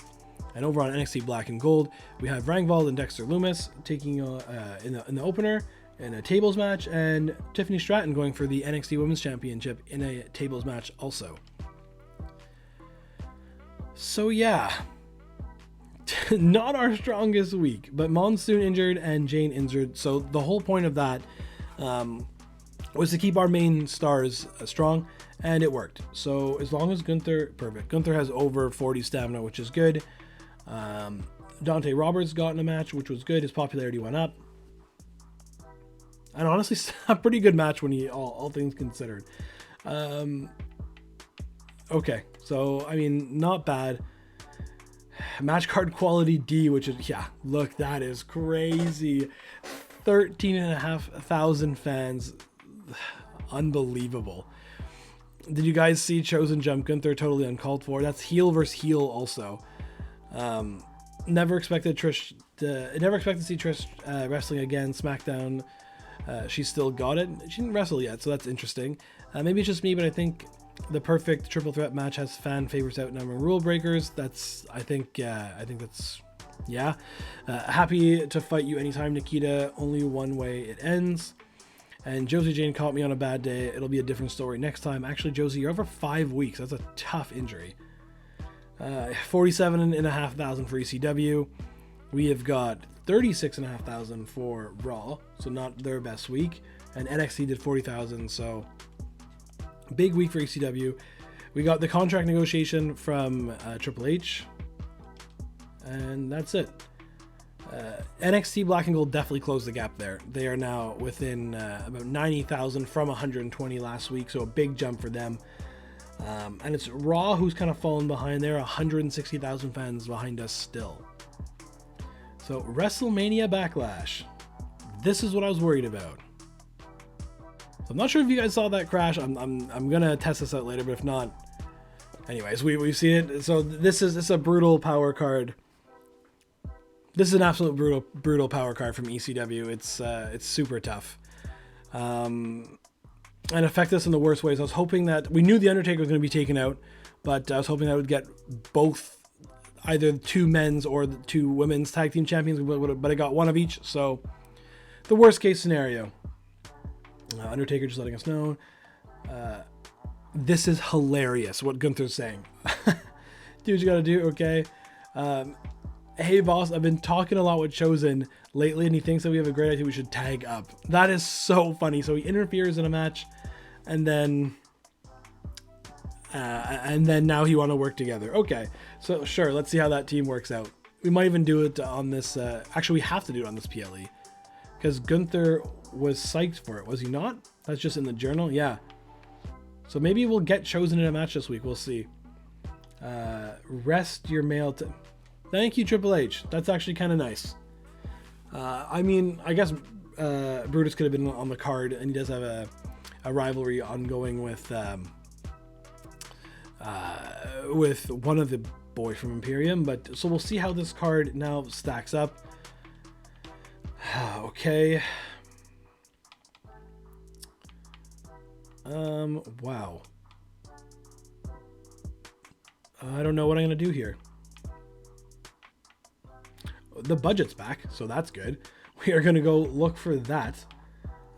Speaker 1: And over on NXT Black and Gold, we have Rangvald and Dexter Lumis taking in the opener in a tables match. And Tiffany Stratton going for the NXT Women's Championship in a tables match also. So yeah. Not our strongest week, but Monsoon injured and Jane injured. So the whole point of that was to keep our main stars strong, and it worked. So as long as perfect. Gunther has over 40 stamina, which is good. Dante Roberts got in a match, which was good. His popularity went up. And honestly, a pretty good match when all things considered. Okay, so I mean, not bad. Match card quality D, which is, yeah, look, that is crazy. 13,500 fans. Unbelievable. Did you guys see Chosen Jump Gunther? Totally uncalled for. That's heel versus heel also. Never expected to see Trish wrestling again. Smackdown. She still got it. She didn't wrestle yet, so that's interesting. Maybe it's just me, but I think the perfect triple threat match has fan favorites outnumbering rule breakers. I think that's, yeah. Happy to fight you anytime, Nikita. Only one way it ends. And Josie Jane caught me on a bad day. It'll be a different story next time. Actually, Josie, you're over 5 weeks. That's a tough injury. 47,500 for ECW. We have got 36,500 for Raw, so not their best week. And NXT did 40,000, so big week for ECW. We got the contract negotiation from Triple H, and that's it. NXT Black and Gold definitely closed the gap there. They are now within about 90,000 from 120 last week, so a big jump for them. And it's Raw who's kind of fallen behind there, 160,000 fans behind us still. So WrestleMania Backlash. This is what I was worried about. So I'm not sure if you guys saw that crash. I'm gonna test this out later, but if not, anyways, we've seen it. So this is a brutal power card. This is an absolute brutal power card from ECW. It's super tough, and affect us in the worst ways. I was hoping that we knew the Undertaker was going to be taken out, but I was hoping that I would get both, either the 2 men's or the 2 women's tag team champions, but I got one of each. So the worst case scenario. Undertaker just letting us know. This is hilarious what Gunther's saying. Do what you gotta do, okay? Hey boss, I've been talking a lot with Chosen lately and he thinks that we have a great idea, we should tag up. That is so funny. So he interferes in a match and then now he want to work together. Okay, so sure, let's see how that team works out. We might even do it on this, actually we have to do it on this PLE. Because Gunther was psyched for it, was he not? That's just in the journal? Yeah. So maybe we'll get Chosen in a match this week. We'll see. Rest your mail. Thank you, Triple H. That's actually kind of nice. I mean, I guess Brutus could have been on the card, and he does have a rivalry ongoing with one of the boys from Imperium. But so we'll see how this card now stacks up. Okay. Wow. I don't know what I'm gonna do here. The budget's back, so that's good. We are gonna go look for that.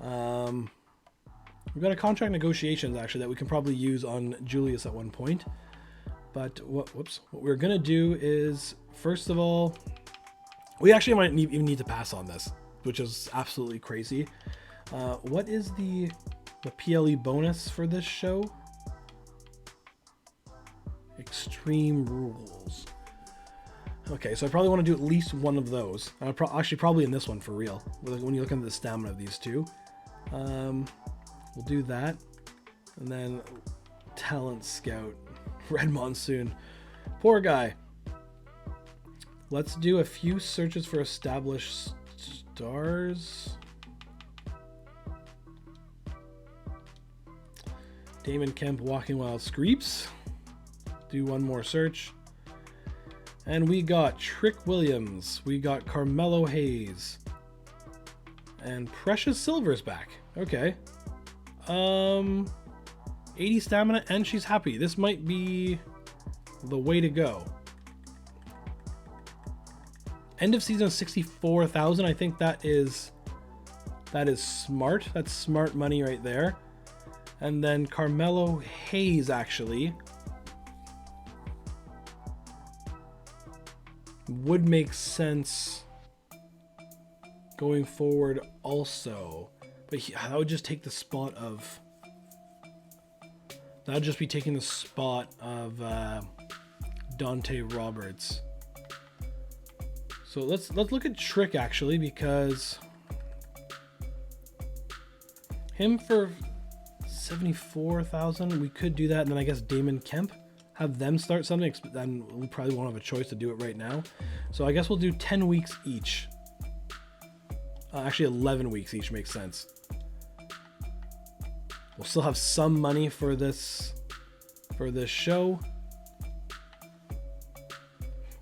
Speaker 1: We've got a contract negotiations actually that we can probably use on Julius at one point. But what we're gonna do is, first of all, we actually might even need to pass on this, which is absolutely crazy. What is the PLE bonus for this show? Extreme Rules. Okay, so I probably want to do at least one of those. Actually, probably in this one for real. When you look at the stamina of these two. We'll do that. And then Talent Scout. Red Monsoon. Poor guy. Let's do a few searches for established stars. Damon Kemp, Walking Wild Screeps. Do one more search. And we got Trick Williams. We got Carmelo Hayes. And Precious Silver's back. Okay. 80 stamina and she's happy. This might be the way to go. End of season 64,000. I think that is smart. That's smart money right there. And then Carmelo Hayes actually would make sense going forward also. But that would just take the spot of... That would just be taking the spot of Dante Roberts. So let's look at Trick actually, because him for 74,000, we could do that, and then I guess Damon Kemp, have them start something, then we probably won't have a choice to do it right now. So I guess we'll do 10 weeks each. Actually 11 weeks each makes sense. We'll still have some money for this show.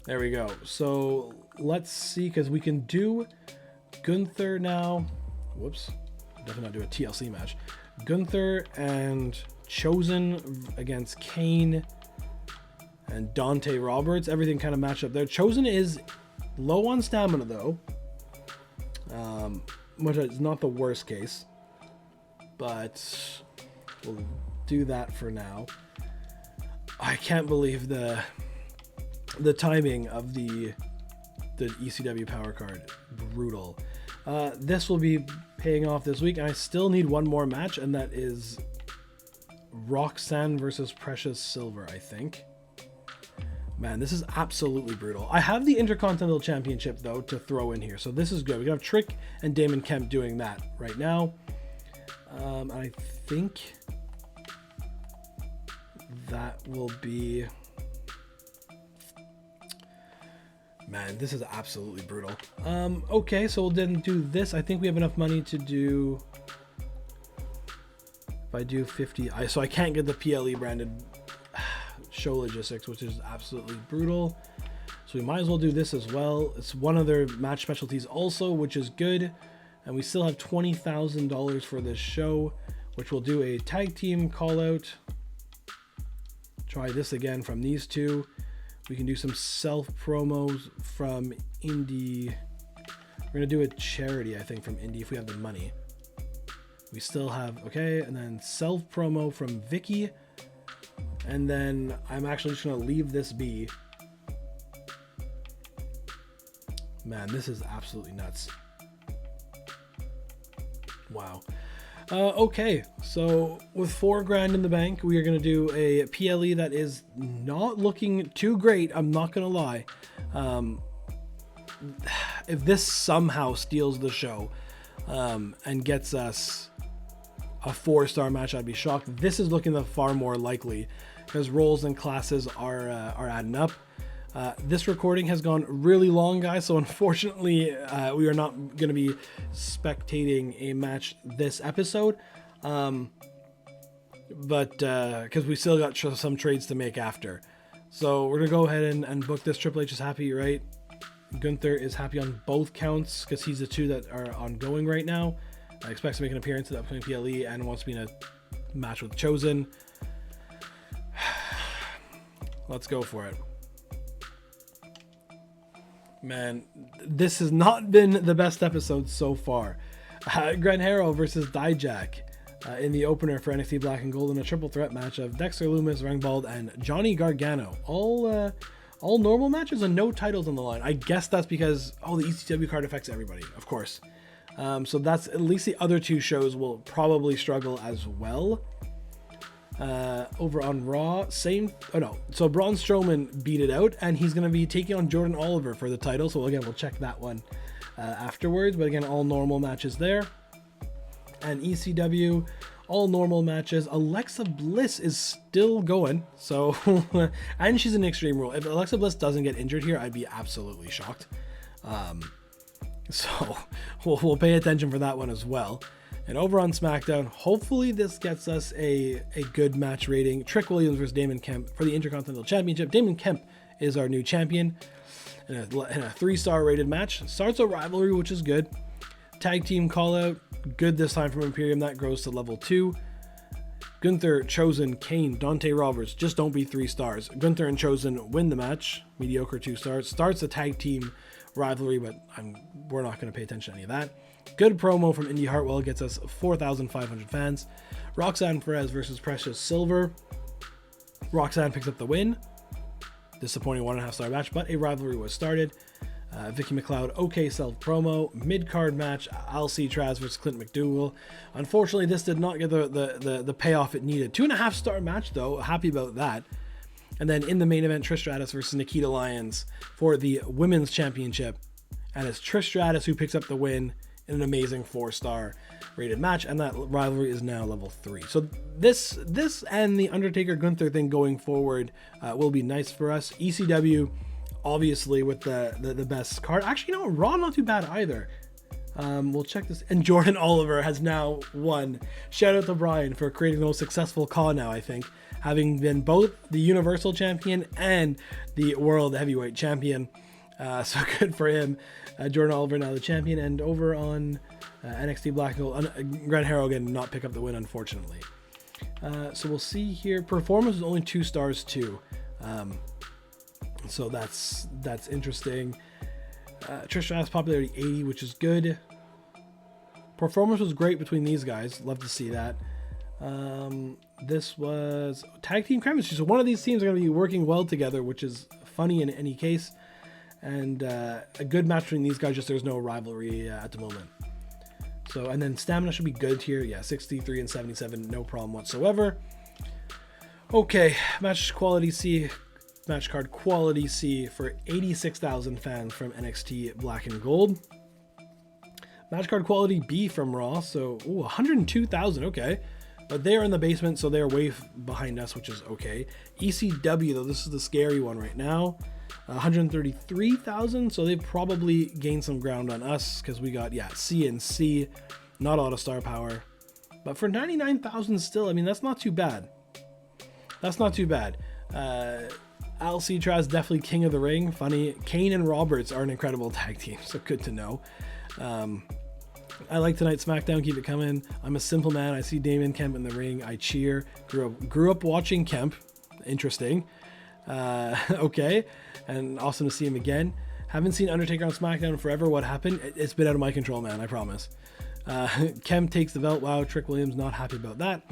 Speaker 1: There we go. So let's see, because we can do Gunther now. Whoops. Definitely not do a TLC match. Gunther and Chosen against Kane and Dante Roberts. Everything kind of matched up there. Chosen is low on stamina though, which is not the worst case, but we'll do that for now. I can't believe the timing of the ECW power card. Brutal. This will be paying off this week, and I still need one more match, and that is Roxanne versus Precious Silver, I think. Man, this is absolutely brutal. I have the Intercontinental Championship, though, to throw in here, so this is good. We have Trick and Damon Kemp doing that right now. I think that will be... Man, this is absolutely brutal. Okay, so we'll then do this. I think we have enough money to do... If I do 50... So I can't get the PLE branded show logistics, which is absolutely brutal. So we might as well do this as well. It's one of their match specialties also, which is good. And we still have $20,000 for this show, which we'll do a tag team call out. Try this again from these two. We can do some self promos from Indie. We're going to do a charity, I think, from Indie if we have the money. We still have, okay, and then self promo from Vicky. And then I'm actually just going to leave this be. Man, this is absolutely nuts. Wow. Okay, so with $4,000 in the bank, we are going to do a PLE that is not looking too great. I'm not going to lie. If this somehow steals the show and gets us a 4-star match, I'd be shocked. This is looking the far more likely because roles and classes are adding up. This recording has gone really long, guys, so unfortunately we are not going to be spectating a match this episode, but because we still got some trades to make after. So we're going to go ahead and book this. Triple H is happy, right? Gunther is happy on both counts because he's the two that are ongoing right now. Expects to make an appearance at the upcoming PLE and wants to be in a match with Chosen. Let's go for it. Man, this has not been the best episode so far. Grant Harrell versus Dijak in the opener for NXT Black and Gold in a triple threat match of Dexter Lumis, Ringwald, and Johnny Gargano. All normal matches and no titles on the line. I guess that's because, the ECW card affects everybody, of course. So that's at least the other two shows will probably struggle as well. Over on Raw, so Braun Strowman beat it out, and he's going to be taking on Jordan Oliver for the title. So again, we'll check that one afterwards. But again, all normal matches there. And ECW, all normal matches. Alexa Bliss is still going, so and she's in Extreme Rule. If Alexa Bliss doesn't get injured here, I'd be absolutely shocked. So we'll pay attention for that one as well. And over on SmackDown, hopefully this gets us a good match rating. Trick Williams versus Damon Kemp for the Intercontinental Championship. Damon Kemp is our new champion in a 3-star rated match. Starts a rivalry, which is good. Tag team call out, good this time from Imperium. That grows to level 2. Gunther, Chosen, Kane, Dante Roberts, just don't be 3 stars. Gunther and Chosen win the match. Mediocre 2 stars. Starts a tag team rivalry, but we're not going to pay attention to any of that. Good promo from Indy Hartwell gets us 4,500 fans. Roxanne Perez versus Precious Silver. Roxanne picks up the win. Disappointing 1.5-star match, but a rivalry was started. Vicky McLeod, okay self promo. Mid-card match, Alcee Traz versus Clint McDougal. Unfortunately, this did not get the payoff it needed. 2.5-star match though, happy about that. And then in the main event, Trish Stratus versus Nikita Lyons for the Women's Championship. And it's Trish Stratus who picks up the win in an amazing 4-star rated match, and that rivalry is now level 3. So this and the Undertaker Gunther thing going forward will be nice for us. ECW, obviously, with the best card. Actually, you know, Raw not too bad either. We'll check this. And Jordan Oliver has now won. Shout out to Brian for creating the most successful call now, I think, having been both the Universal Champion and the World Heavyweight Champion. So good for him. Jordan Oliver now the champion. And over on NXT Black and Gold, Grant Harrigan did not pick up the win, unfortunately. So we'll see here. Performance was only 2 stars too. So that's interesting. Trish Stratus popularity 80, which is good. Performance was great between these guys. Love to see that. This was tag team chemistry. So one of these teams are going to be working well together, which is funny in any case. And a good match between these guys, just there's no rivalry at the moment. So, and then stamina should be good here. Yeah, 63 and 77, no problem whatsoever. Okay, match quality C, match card quality C for 86,000 fans from NXT Black and Gold. Match card quality B from Raw, so 102,000, okay. But they're in the basement, so they're way behind us, which is okay. ECW, though, this is the scary one right now. 133,000, so they've probably gained some ground on us because we got, C and C, not a lot of star power. But for 99,000 still, I mean, that's not too bad. That's not too bad. Alcee Traz, definitely king of the ring. Funny. Kane and Roberts are an incredible tag team, so good to know. I like tonight's SmackDown. Keep it coming. I'm a simple man. I see Damon Kemp in the ring. I cheer. Grew up watching Kemp. Interesting. Okay. And awesome to see him again. Haven't seen Undertaker on SmackDown in forever. What happened? It's been out of my control, man. I promise. Kemp takes the belt. Wow. Trick Williams not happy about that.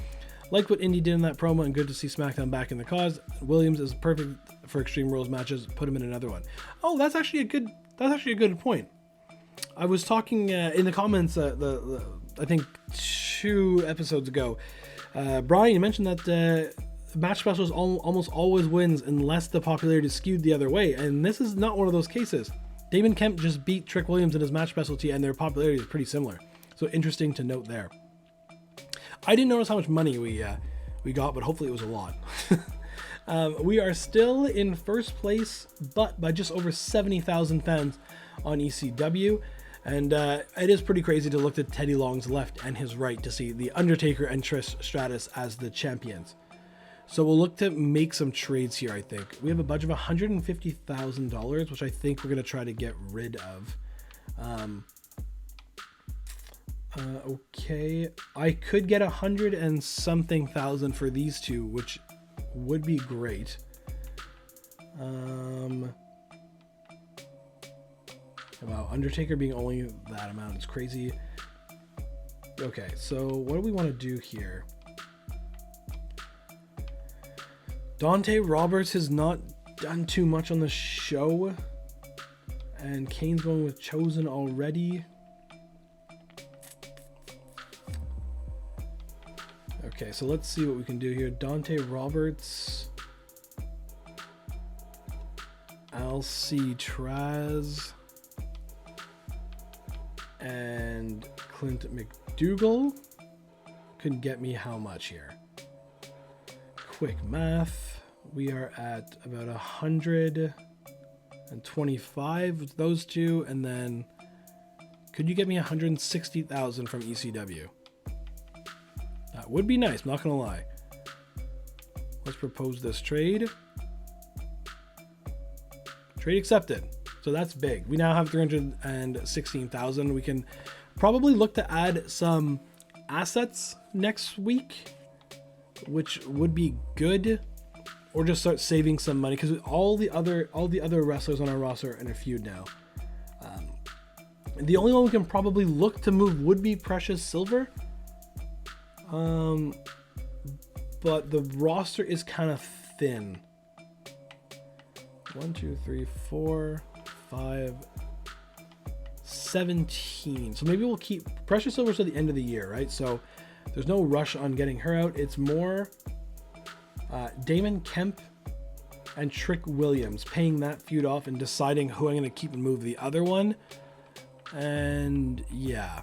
Speaker 1: Like what Indy did in that promo, and good to see SmackDown back in the cause. Williams is perfect for Extreme Rules matches. Put him in another one. Oh, that's actually a good point. I was talking in the comments I think 2 episodes ago. Brian, you mentioned that match specials almost always wins unless the popularity is skewed the other way, and this is not one of those cases. Damon Kemp just beat Trick Williams in his match specialty, and their popularity is pretty similar. So interesting to note there. I didn't notice how much money we got, but hopefully it was a lot. We are still in first place, but by just over 70,000 fans on ECW. And it is pretty crazy to look at Teddy Long's left and his right to see the Undertaker and Trish Stratus as the champions. So we'll look to make some trades here, I think. We have a budget of $150,000, which I think we're going to try to get rid of. Okay, I could get 100 and something thousand for these two, which would be great. Wow, Undertaker being only that amount is crazy. Okay, so what do we want to do here? Dante Roberts has not done too much on the show, and Kane's going with Chosen already. Okay, so let's see what we can do here. Dante Roberts, LC Traz, and Clint McDougal could get me how much here? Quick math. We are at about 125 with those two, and then could you get me 160,000 from ECW? That would be nice, not gonna lie. Let's propose this trade. Trade accepted. So that's big. We now have 316,000. We can probably look to add some assets next week, which would be good, or just start saving some money because all the other wrestlers on our roster are in a feud now. The only one we can probably look to move would be Precious Silver. But the roster is kind of thin. 1, 2, 3, 4, 5, 17. So maybe we'll keep Precious Silver to the end of the year, right? So there's no rush on getting her out. It's more Damon Kemp and Trick Williams, paying that feud off and deciding who I'm going to keep and move the other one. And yeah,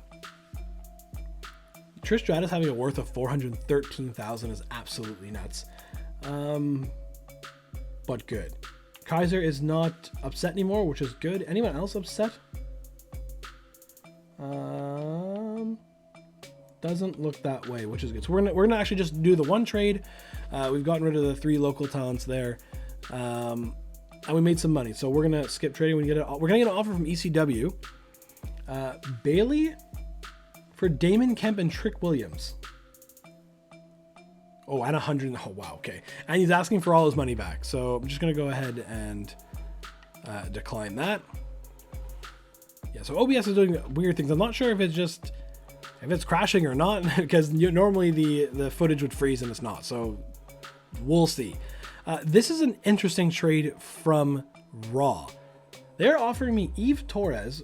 Speaker 1: Trish Stratus having a worth of 413,000 is absolutely nuts. But good. Kaiser is not upset anymore, which is good. Anyone else upset? Doesn't look that way, which is good. So we're gonna actually just do the one trade. We've gotten rid of the 3 local talents there, and we made some money. So we're gonna skip trading. We're gonna get an offer from ECW. Bailey for Damon Kemp and Trick Williams. Oh, and 100. Oh, wow. Okay. And he's asking for all his money back. So I'm just going to go ahead and decline that. Yeah. So OBS is doing weird things. I'm not sure if it's crashing or not, because normally the footage would freeze and it's not. So we'll see. This is an interesting trade from Raw. They're offering me Eve Torres,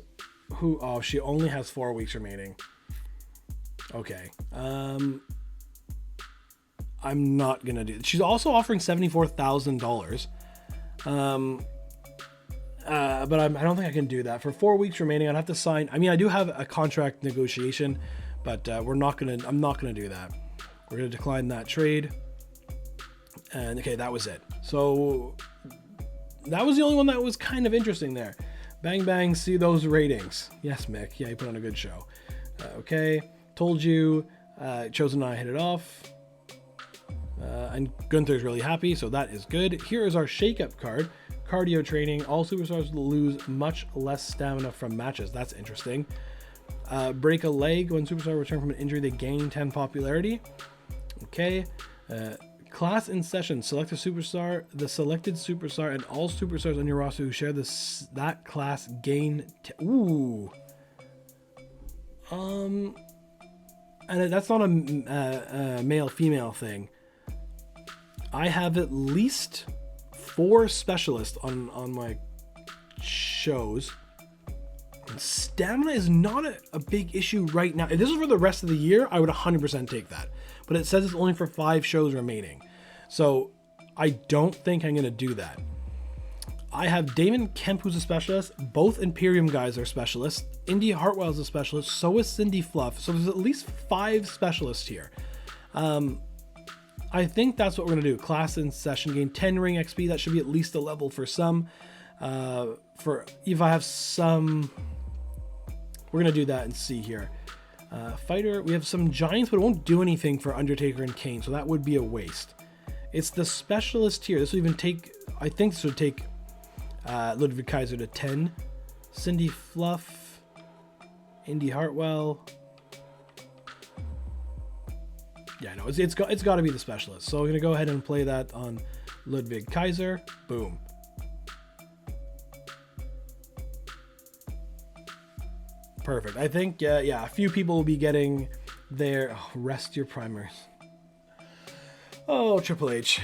Speaker 1: who, oh, she only has 4 weeks remaining. Okay. I'm not gonna do it. She's also offering $74,000. But I don't think I can do that. For 4 weeks remaining, I'd have to sign. I mean, I do have a contract negotiation, but I'm not gonna do that. We're gonna decline that trade. And okay, that was it. So that was the only one that was kind of interesting there. Bang Bang, see those ratings. Yes, Mick. Yeah, you put on a good show. Okay, told you. Chosen and I hit it off. And Gunther's really happy, so that is good. Here is our shake-up card. Cardio training. All superstars lose much less stamina from matches. That's interesting. Break a leg. When superstar return from an injury, they gain 10 popularity. Okay. Class in session. Select a superstar. The selected superstar and all superstars on your roster who share that class gain. Ooh. And that's not a male-female thing. I have at least 4 specialists on my shows. And stamina is not a big issue right now. If this is for the rest of the year, I would 100% take that. But it says it's only for 5 shows remaining. So I don't think I'm going to do that. I have Damon Kemp, who's a specialist. Both Imperium guys are specialists. Indy Hartwell's a specialist. So is Cindy Fluff. So there's at least 5 specialists here. I think that's what we're going to do. Class in session, gain 10 ring XP. That should be at least a level for some. For if I have some, we're going to do that and see here. Fighter, we have some giants, but it won't do anything for Undertaker and Kane. So that would be a waste. It's the specialist here. This will even take, I think this would take Ludwig Kaiser to 10. Cindy Fluff, Indy Hartwell. Yeah, no, it's got to be the specialist. So I'm going to go ahead and play that on Ludwig Kaiser. Boom. Perfect. I think, yeah, a few people will be getting their... Oh, rest your primers. Oh, Triple H.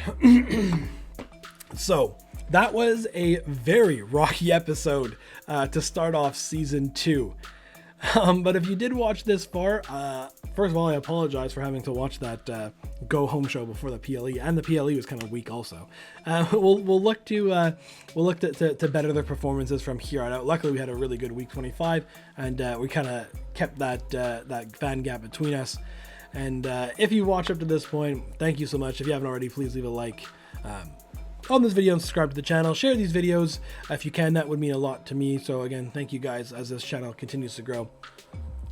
Speaker 1: So, that was a very rocky episode to start off Season 2. But if you did watch this far, first of all, I apologize for having to watch that go home show before the PLE, and the PLE was kind of weak also. We'll look to better their performances from here on out. Luckily, we had a really good week 25, and we kind of kept that fan gap between us. And if you watch up to this point, thank you so much. If you haven't already, please leave a like on this video and subscribe to the channel. Share these videos if you can. That would mean a lot to me. So again, thank you guys as this channel continues to grow.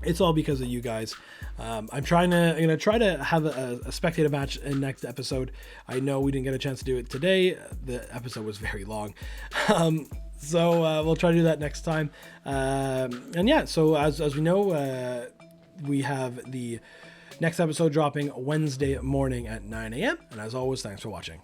Speaker 1: It's all because of you guys. I'm gonna try to have a spectator match in next episode. I know we didn't get a chance to do it today. The episode was very long. So we'll try to do that next time. And yeah, so as we know, we have the next episode dropping Wednesday morning at 9 a.m. And as always, thanks for watching.